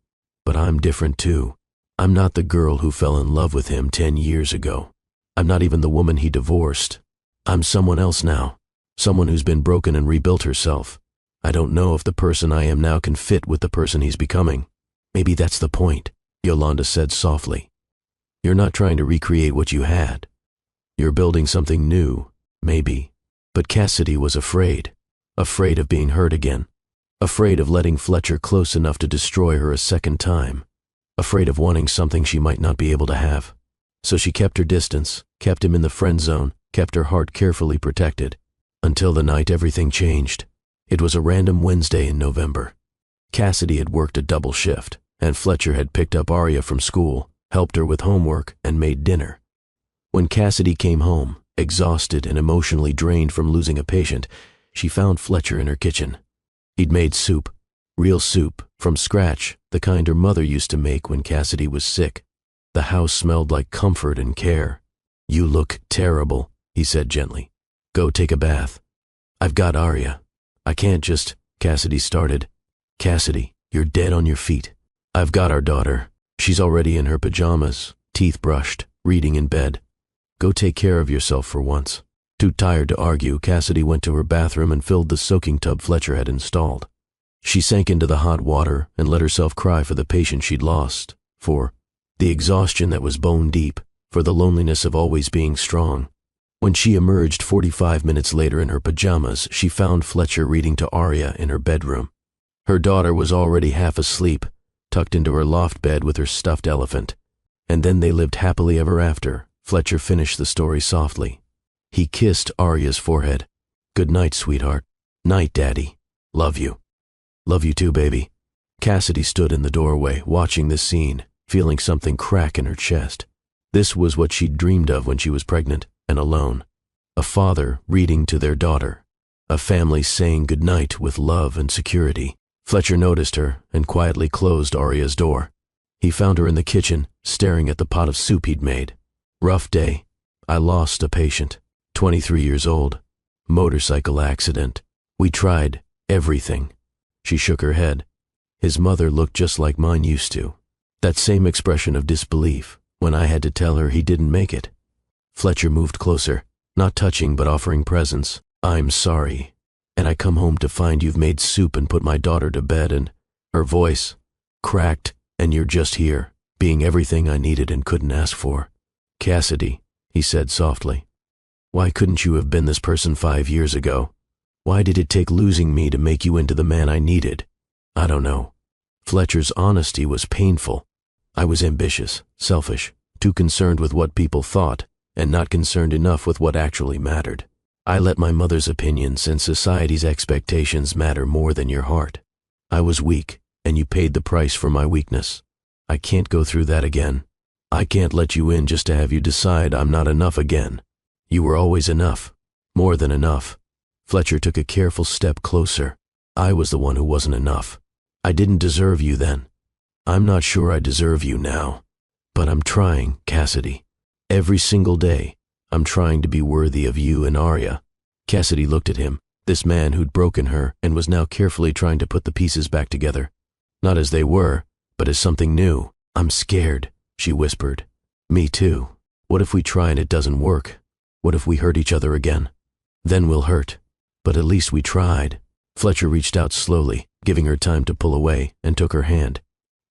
But I'm different too. I'm not the girl who fell in love with him 10 years ago. I'm not even the woman he divorced. I'm someone else now, someone who's been broken and rebuilt herself. I don't know if the person I am now can fit with the person he's becoming. Maybe that's the point," Yolanda said softly. "You're not trying to recreate what you had. You're building something new, maybe." But Cassidy was afraid of being hurt again, afraid of letting Fletcher close enough to destroy her a second time, afraid of wanting something she might not be able to have. So she kept her distance, kept him in the friend zone, kept her heart carefully protected, until the night everything changed. It was a random Wednesday in November. Cassidy had worked a double shift, and Fletcher had picked up Arya from school, helped her with homework, and made dinner. When Cassidy came home, exhausted and emotionally drained from losing a patient, she found Fletcher in her kitchen. He'd made soup, Real soup, from scratch, the kind her mother used to make when Cassidy was sick. The house smelled like comfort and care. "You look terrible," he said gently. "Go take a bath." "I've got Arya. I can't just," Cassidy started. "Cassidy, you're dead on your feet. I've got our daughter. She's already in her pajamas, teeth brushed, reading in bed. Go take care of yourself for once." Too tired to argue, Cassidy went to her bathroom and filled the soaking tub Fletcher had installed. She sank into the hot water and let herself cry for the patient she'd lost, for the exhaustion that was bone deep, for the loneliness of always being strong. When she emerged 45 minutes later in her pajamas, she found Fletcher reading to Arya in her bedroom. Her daughter was already half asleep, tucked into her loft bed with her stuffed elephant. And then they lived happily ever after. Fletcher finished the story softly. He kissed Arya's forehead. "Good night, sweetheart. Night, Daddy. Love you." "Love you too, baby." Cassidy stood in the doorway, watching this scene, feeling something crack in her chest. This was what she'd dreamed of when she was pregnant and alone. A father reading to their daughter. A family saying goodnight with love and security. Fletcher noticed her and quietly closed Arya's door. He found her in the kitchen, staring at the pot of soup he'd made. "Rough day. I lost a patient. 23 years old. Motorcycle accident. We tried everything." She shook her head. His mother looked just like mine used to. That same expression of disbelief when I had to tell her he didn't make it. Fletcher moved closer, not touching but offering presence. "I'm sorry. And I come home to find you've made soup and put my daughter to bed and..." Her voice cracked. "And you're just here, being everything I needed and couldn't ask for." "Cassidy," he said softly. "Why couldn't you have been this person 5 years ago? Why did it take losing me to make you into the man I needed? I don't know." Fletcher's honesty was painful. "I was ambitious, selfish, too concerned with what people thought, and not concerned enough with what actually mattered. I let my mother's opinions and society's expectations matter more than your heart. I was weak, and you paid the price for my weakness. I can't go through that again. I can't let you in just to have you decide I'm not enough again. You were always enough, more than enough." Fletcher took a careful step closer. "I was the one who wasn't enough. I didn't deserve you then. I'm not sure I deserve you now. But I'm trying, Cassidy. Every single day, I'm trying to be worthy of you and Arya." Cassidy looked at him, this man who'd broken her and was now carefully trying to put the pieces back together. Not as they were, but as something new. "I'm scared," she whispered. "Me too. What if we try and it doesn't work? What if we hurt each other again? Then we'll hurt. But at least we tried." Fletcher reached out slowly, giving her time to pull away, and took her hand.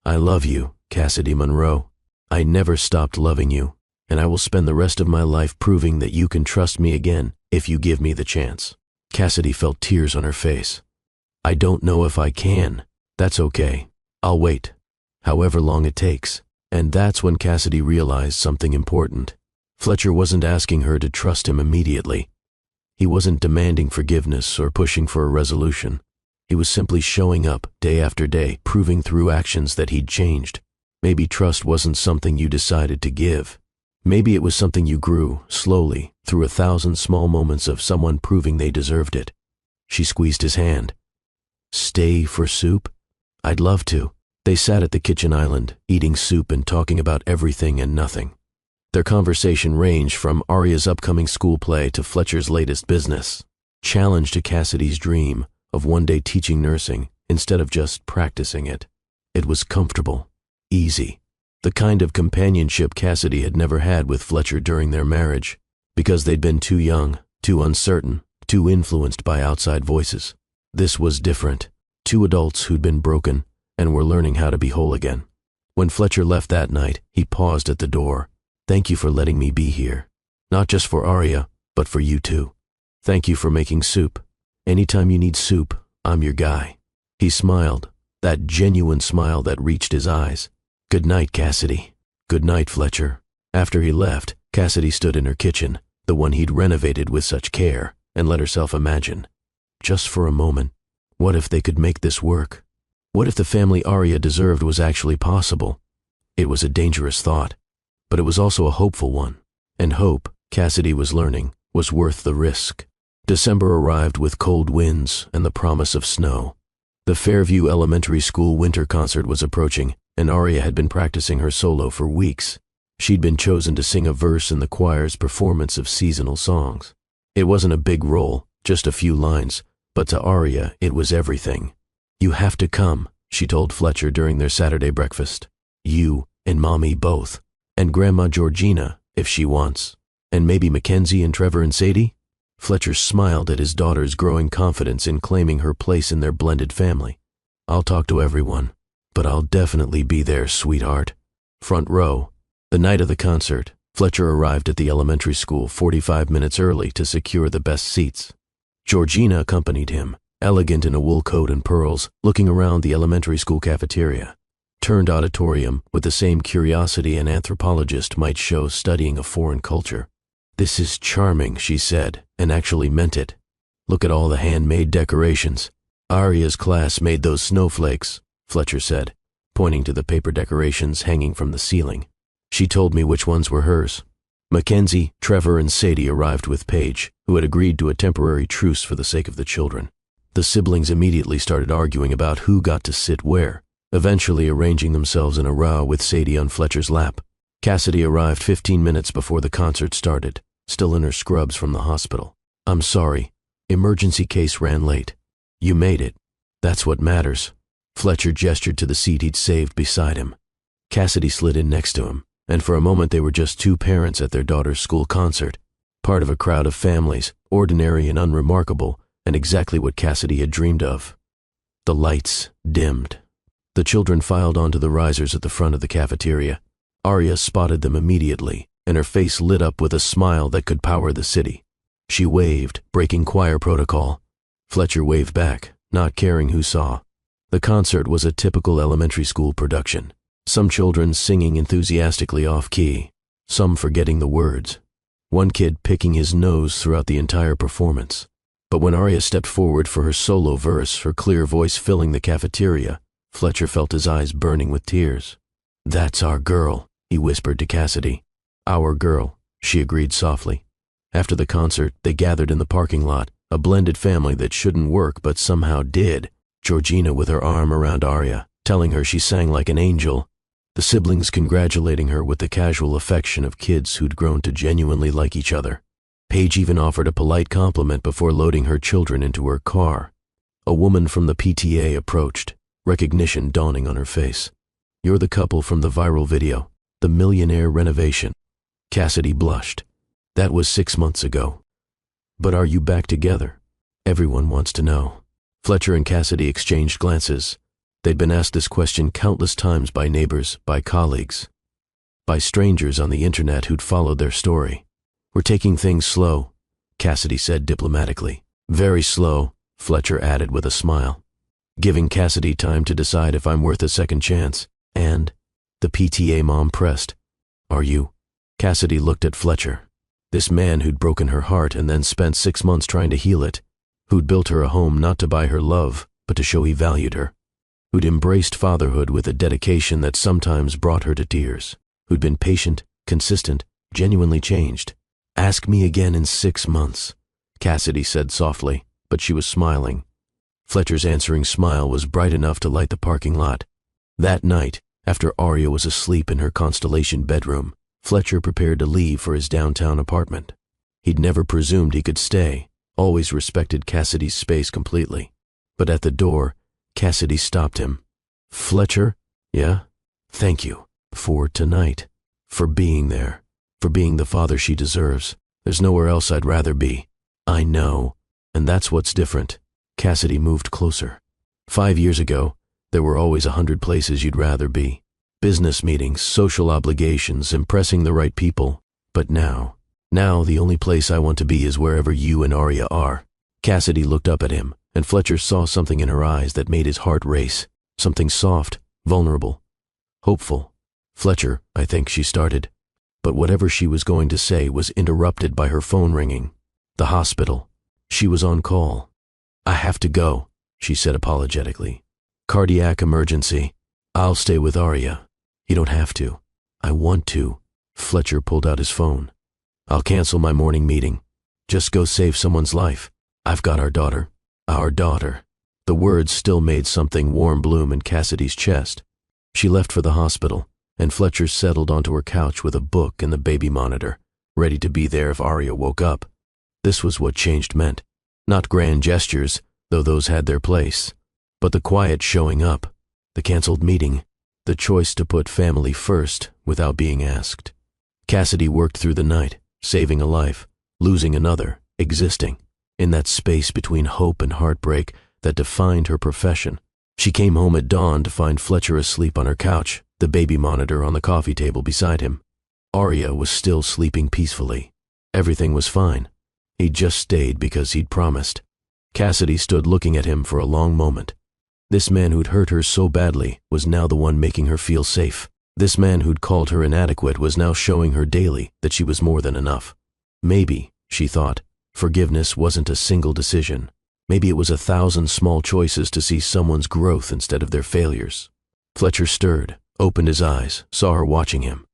"I love you, Cassidy Monroe. I never stopped loving you, and I will spend the rest of my life proving that you can trust me again if you give me the chance." Cassidy felt tears on her face. "I don't know if I can. That's okay. I'll wait, however long it takes." And that's when Cassidy realized something important. Fletcher wasn't asking her to trust him immediately. He wasn't demanding forgiveness or pushing for a resolution. He was simply showing up day after day, proving through actions that he'd changed. Maybe trust wasn't something you decided to give. Maybe it was something you grew, slowly, through 1,000 small moments of someone proving they deserved it. She squeezed his hand. "Stay for soup? I'd love to." They sat at the kitchen island, eating soup and talking about everything and nothing. Their conversation ranged from Arya's upcoming school play to Fletcher's latest business. Challenge to Cassidy's dream of one day teaching nursing instead of just practicing it. It was comfortable, easy, the kind of companionship Cassidy had never had with Fletcher during their marriage, because they'd been too young, too uncertain, too influenced by outside voices. This was different. Two adults who'd been broken and were learning how to be whole again. When Fletcher left that night, he paused at the door. "Thank you for letting me be here. Not just for Arya, but for you too. Thank you for making soup. Anytime you need soup, I'm your guy." He smiled, that genuine smile that reached his eyes. "Good night, Cassidy." "Good night, Fletcher." After he left, Cassidy stood in her kitchen, the one he'd renovated with such care, and let herself imagine. Just for a moment, what if they could make this work? What if the family Arya deserved was actually possible? It was a dangerous thought, but it was also a hopeful one. And hope, Cassidy was learning, was worth the risk. December arrived with cold winds and the promise of snow. The Fairview Elementary School winter concert was approaching, and Aria had been practicing her solo for weeks. She'd been chosen to sing a verse in the choir's performance of seasonal songs. It wasn't a big role, just a few lines, but to Aria it was everything. "You have to come," she told Fletcher during their Saturday breakfast. "You and Mommy both. And Grandma Georgina, if she wants. And maybe Mackenzie and Trevor and Sadie?" Fletcher smiled at his daughter's growing confidence in claiming her place in their blended family. "I'll talk to everyone, but I'll definitely be there, sweetheart." Front row. The night of the concert, Fletcher arrived at the elementary school 45 minutes early to secure the best seats. Georgina accompanied him, elegant in a wool coat and pearls, looking around the elementary school cafeteria. Turned auditorium with the same curiosity an anthropologist might show studying a foreign culture. "This is charming," she said, and actually meant it. "Look at all the handmade decorations. Aria's class made those snowflakes," Fletcher said, pointing to the paper decorations hanging from the ceiling. She told me which ones were hers. Mackenzie, Trevor, and Sadie arrived with Paige, who had agreed to a temporary truce for the sake of the children. The siblings immediately started arguing about who got to sit where, eventually arranging themselves in a row with Sadie on Fletcher's lap. Cassidy arrived 15 minutes before the concert started, still in her scrubs from the hospital. "I'm sorry. Emergency case ran late. You made it. That's what matters." Fletcher gestured to the seat he'd saved beside him. Cassidy slid in next to him, and for a moment they were just two parents at their daughter's school concert, part of a crowd of families, ordinary and unremarkable, and exactly what Cassidy had dreamed of. The lights dimmed. The children filed onto the risers at the front of the cafeteria. Aria spotted them immediately, and her face lit up with a smile that could power the city. She waved, breaking choir protocol. Fletcher waved back, not caring who saw. The concert was a typical elementary school production. Some children singing enthusiastically off-key, some forgetting the words. One kid picking his nose throughout the entire performance. But when Aria stepped forward for her solo verse, her clear voice filling the cafeteria, Fletcher felt his eyes burning with tears. "That's our girl," he whispered to Cassidy. "Our girl," she agreed softly. After the concert, they gathered in the parking lot, a blended family that shouldn't work but somehow did. Georgina with her arm around Aria, telling her she sang like an angel. The siblings congratulating her with the casual affection of kids who'd grown to genuinely like each other. Paige even offered a polite compliment before loading her children into her car. A woman from the PTA approached, recognition dawning on her face. "You're the couple from the viral video, the millionaire renovation." Cassidy blushed. "That was 6 months ago. But are you back together? Everyone wants to know." Fletcher and Cassidy exchanged glances. They'd been asked this question countless times by neighbors, by colleagues, by strangers on the internet who'd followed their story. "We're taking things slow," Cassidy said diplomatically. "Very slow," Fletcher added with a smile. "Giving Cassidy time to decide if I'm worth a second chance. And," the PTA mom pressed, "are you?" Cassidy looked at Fletcher. This man who'd broken her heart and then spent 6 months trying to heal it, who'd built her a home not to buy her love, but to show he valued her, who'd embraced fatherhood with a dedication that sometimes brought her to tears, who'd been patient, consistent, genuinely changed. "Ask me again in 6 months," Cassidy said softly, but she was smiling. Fletcher's answering smile was bright enough to light the parking lot. That night, after Aria was asleep in her Constellation bedroom, Fletcher prepared to leave for his downtown apartment. He'd never presumed he could stay, always respected Cassidy's space completely. But at the door, Cassidy stopped him. "Fletcher?" "Yeah?" "Thank you. For tonight. For being there. For being the father she deserves. There's nowhere else I'd rather be." "I know. And that's what's different." Cassidy moved closer. 5 years ago, there were always 100 places you'd rather be. Business meetings, social obligations, impressing the right people. But now the only place I want to be is wherever you and Aria are. Cassidy looked up at him, and Fletcher saw something in her eyes that made his heart race. Something soft, vulnerable, hopeful. "Fletcher, I think," she started. But whatever she was going to say was interrupted by her phone ringing. The hospital. She was on call. "I have to go," she said apologetically. "Cardiac emergency. I'll stay with Aria." "You don't have to." "I want to." Fletcher pulled out his phone. "I'll cancel my morning meeting. Just go save someone's life. I've got our daughter." "Our daughter." The words still made something warm bloom in Cassidy's chest. She left for the hospital, and Fletcher settled onto her couch with a book and the baby monitor, ready to be there if Arya woke up. This was what changed meant. Not grand gestures, though those had their place, but the quiet showing up, the canceled meeting, the choice to put family first without being asked. Cassidy worked through the night, saving a life, losing another, existing, in that space between hope and heartbreak that defined her profession. She came home at dawn to find Fletcher asleep on her couch, the baby monitor on the coffee table beside him. Arya was still sleeping peacefully. Everything was fine. He'd just stayed because he'd promised. Cassidy stood looking at him for a long moment. This man who'd hurt her so badly was now the one making her feel safe. This man who'd called her inadequate was now showing her daily that she was more than enough. Maybe, she thought, forgiveness wasn't a single decision. Maybe it was 1,000 small choices to see someone's growth instead of their failures. Fletcher stirred, opened his eyes, saw her watching him.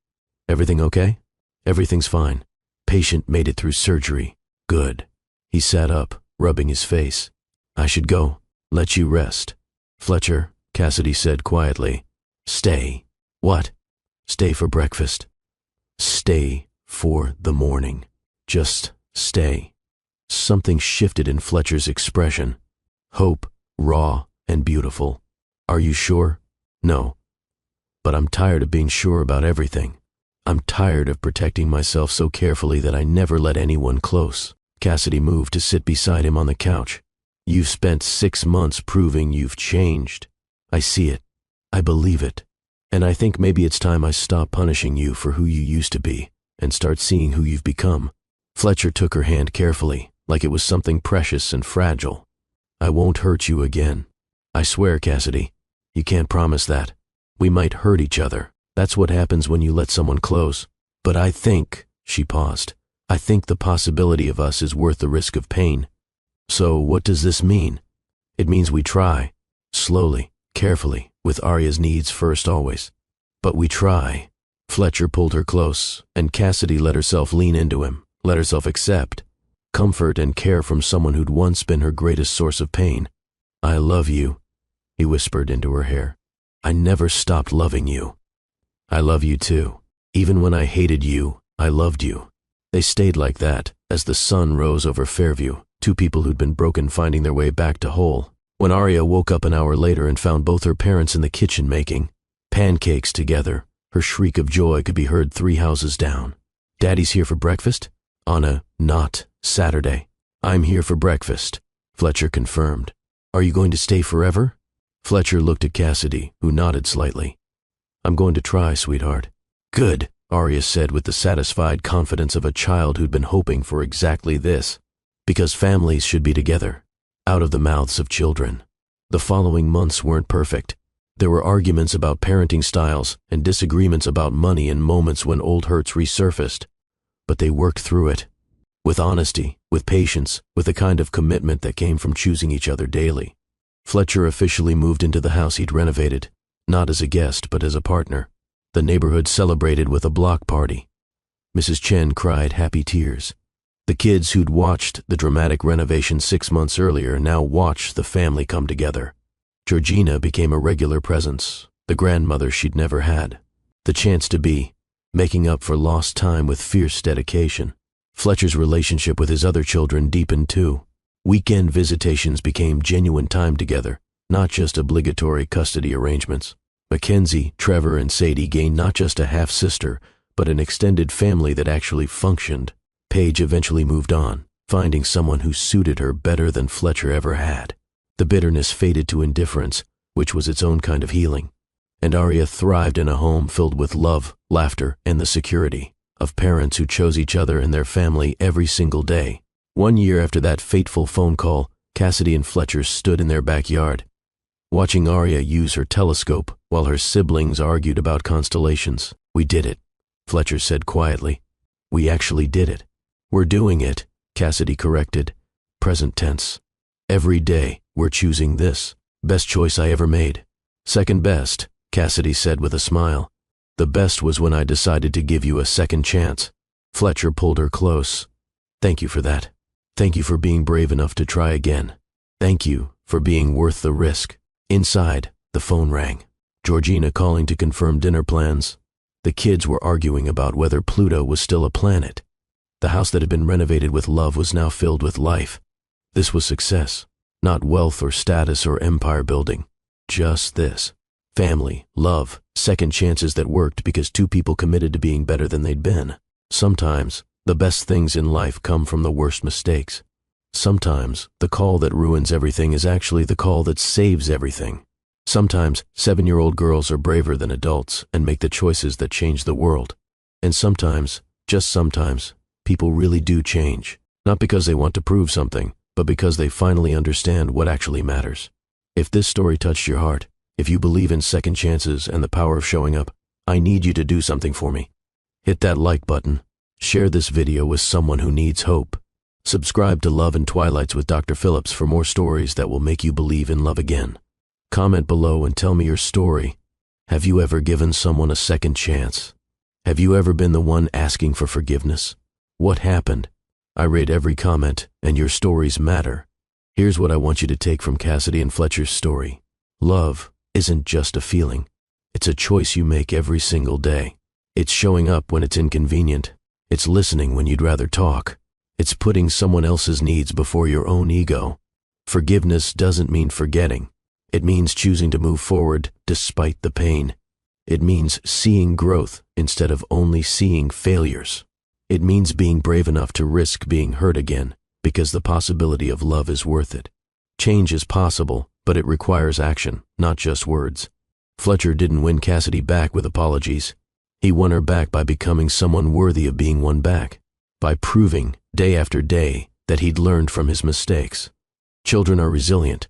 Everything okay? Everything's fine. Patient made it through surgery. Good. He sat up, rubbing his face. I should go. Let you rest. Fletcher, Cassidy said quietly. Stay. What? Stay for breakfast. Stay for the morning. Just stay. Something shifted in Fletcher's expression. Hope, raw and beautiful. Are you sure? No. But I'm tired of being sure about everything. I'm tired of protecting myself so carefully that I never let anyone close. Cassidy moved to sit beside him on the couch. You've spent 6 months proving you've changed. I see it. I believe it. And I think maybe it's time I stop punishing you for who you used to be and start seeing who you've become. Fletcher took her hand carefully, like it was something precious and fragile. I won't hurt you again. I swear, Cassidy. You can't promise that. We might hurt each other. That's what happens when you let someone close. But I think, she paused, I think the possibility of us is worth the risk of pain. So what does this mean? It means we try, slowly, carefully, with Arya's needs first always. But we try. Fletcher pulled her close, and Cassidy let herself lean into him, let herself accept comfort and care from someone who'd once been her greatest source of pain. I love you, he whispered into her hair. I never stopped loving you. I love you too. Even when I hated you, I loved you. They stayed like that as the sun rose over Fairview, two people who'd been broken finding their way back to whole. When Arya woke up an hour later and found both her parents in the kitchen making pancakes together, her shriek of joy could be heard 3 houses down. Daddy's here for breakfast? On a not Saturday. I'm here for breakfast, Fletcher confirmed. Are you going to stay forever? Fletcher looked at Cassidy, who nodded slightly. I'm going to try, sweetheart. Good, Arya said with the satisfied confidence of a child who'd been hoping for exactly this. Because families should be together, out of the mouths of children. The following months weren't perfect. There were arguments about parenting styles and disagreements about money and moments when old hurts resurfaced. But they worked through it. With honesty, with patience, with the kind of commitment that came from choosing each other daily. Fletcher officially moved into the house he'd renovated, not as a guest but as a partner. The neighborhood celebrated with a block party. Mrs. Chen cried happy tears. The kids who'd watched the dramatic renovation 6 months earlier now watched the family come together. Georgina became a regular presence, the grandmother she'd never had. The chance to be, making up for lost time with fierce dedication. Fletcher's relationship with his other children deepened too. Weekend visitations became genuine time together, not just obligatory custody arrangements. Mackenzie, Trevor, and Sadie gained not just a half-sister, but an extended family that actually functioned. Paige eventually moved on, finding someone who suited her better than Fletcher ever had. The bitterness faded to indifference, which was its own kind of healing. And Arya thrived in a home filled with love, laughter, and the security of parents who chose each other and their family every single day. 1 year after that fateful phone call, Cassidy and Fletcher stood in their backyard, watching Arya use her telescope while her siblings argued about constellations. We did it, Fletcher said quietly. We actually did it. We're doing it, Cassidy corrected. Present tense. Every day, we're choosing this. Best choice I ever made. Second best, Cassidy said with a smile. The best was when I decided to give you a second chance. Fletcher pulled her close. Thank you for that. Thank you for being brave enough to try again. Thank you for being worth the risk. Inside, the phone rang. Georgina calling to confirm dinner plans. The kids were arguing about whether Pluto was still a planet. The house that had been renovated with love was now filled with life. This was success, not wealth or status or empire building. Just this. Family, love, second chances that worked because two people committed to being better than they'd been. Sometimes, the best things in life come from the worst mistakes. Sometimes, the call that ruins everything is actually the call that saves everything. Sometimes, 7-year-old girls are braver than adults and make the choices that change the world. And sometimes, just sometimes, people really do change. Not because they want to prove something, but because they finally understand what actually matters. If this story touched your heart, if you believe in second chances and the power of showing up, I need you to do something for me. Hit that like button. Share this video with someone who needs hope. Subscribe to Love and Twilights with Dr. Phillips for more stories that will make you believe in love again. Comment below and tell me your story. Have you ever given someone a second chance? Have you ever been the one asking for forgiveness? What happened? I read every comment, and your stories matter. Here's what I want you to take from Cassidy and Fletcher's story. Love isn't just a feeling. It's a choice you make every single day. It's showing up when it's inconvenient. It's listening when you'd rather talk. It's putting someone else's needs before your own ego. Forgiveness doesn't mean forgetting. It means choosing to move forward despite the pain. It means seeing growth instead of only seeing failures. It means being brave enough to risk being hurt again because the possibility of love is worth it. Change is possible, but it requires action, not just words. Fletcher didn't win Cassidy back with apologies. He won her back by becoming someone worthy of being won back, by proving, day after day, that he'd learned from his mistakes. Children are resilient,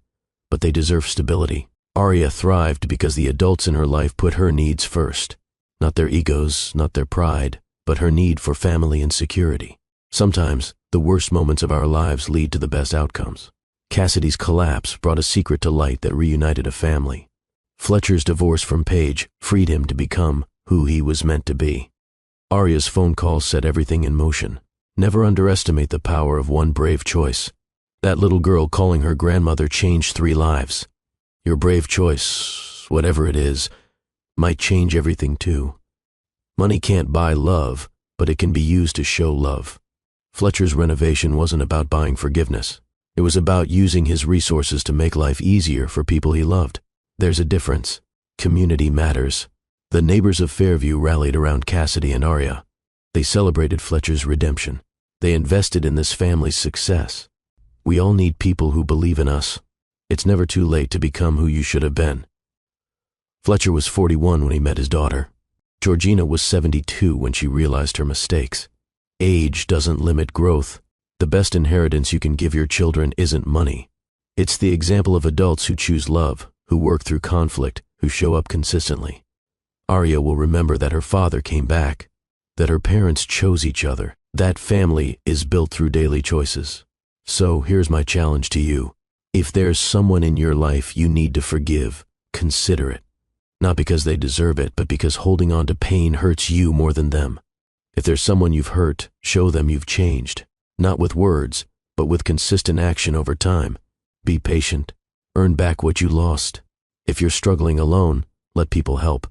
but they deserve stability. Arya thrived because the adults in her life put her needs first. Not their egos, not their pride, but her need for family and security. Sometimes, the worst moments of our lives lead to the best outcomes. Cassidy's collapse brought a secret to light that reunited a family. Fletcher's divorce from Paige freed him to become who he was meant to be. Arya's phone call set everything in motion. Never underestimate the power of one brave choice. That little girl calling her grandmother changed 3 lives. Your brave choice, whatever it is, might change everything too. Money can't buy love, but it can be used to show love. Fletcher's renovation wasn't about buying forgiveness. It was about using his resources to make life easier for people he loved. There's a difference. Community matters. The neighbors of Fairview rallied around Cassidy and Arya. They celebrated Fletcher's redemption. They invested in this family's success. We all need people who believe in us. It's never too late to become who you should have been. Fletcher was 41 when he met his daughter. Georgina was 72 when she realized her mistakes. Age doesn't limit growth. The best inheritance you can give your children isn't money. It's the example of adults who choose love, who work through conflict, who show up consistently. Arya will remember that her father came back, that her parents chose each other. That family is built through daily choices. So here's my challenge to you. If there's someone in your life you need to forgive, consider it. Not because they deserve it, but because holding on to pain hurts you more than them. If there's someone you've hurt, show them you've changed. Not with words, but with consistent action over time. Be patient. Earn back what you lost. If you're struggling alone, let people help.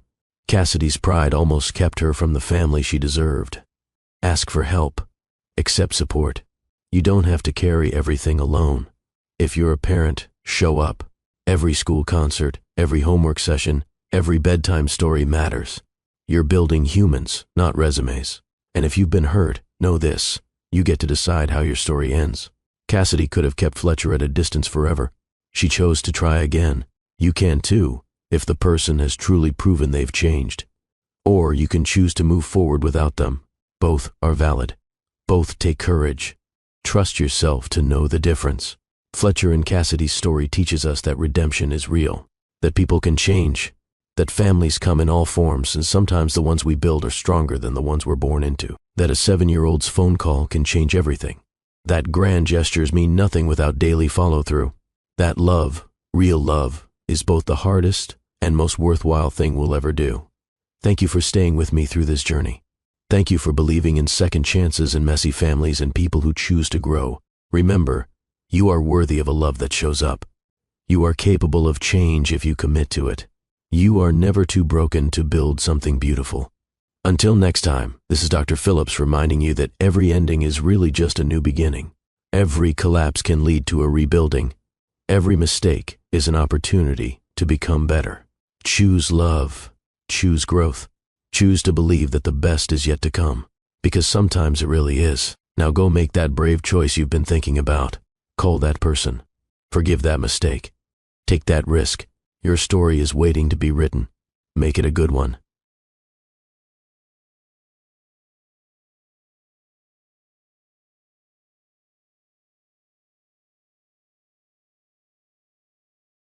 Cassidy's pride almost kept her from the family she deserved. Ask for help. Accept support. You don't have to carry everything alone. If you're a parent, show up. Every school concert, every homework session, every bedtime story matters. You're building humans, not resumes. And if you've been hurt, know this. You get to decide how your story ends. Cassidy could have kept Fletcher at a distance forever. She chose to try again. You can too, if the person has truly proven they've changed. Or you can choose to move forward without them. Both are valid. Both take courage. Trust yourself to know the difference. Fletcher and Cassidy's story teaches us that redemption is real, that people can change, that families come in all forms, and sometimes the ones we build are stronger than the ones we're born into, that a 7-year-old's phone call can change everything, that grand gestures mean nothing without daily follow-through, that love, real love, is both the hardest and most worthwhile thing we'll ever do. Thank you for staying with me through this journey. Thank you for believing in second chances in messy families and people who choose to grow. Remember, you are worthy of a love that shows up. You are capable of change if you commit to it. You are never too broken to build something beautiful. Until next time, this is Dr. Phillips reminding you that every ending is really just a new beginning. Every collapse can lead to a rebuilding. Every mistake is an opportunity to become better. Choose love. Choose growth. Choose to believe that the best is yet to come, because sometimes it really is. Now go make that brave choice you've been thinking about. Call that person. Forgive that mistake. Take that risk. Your story is waiting to be written. Make it a good one.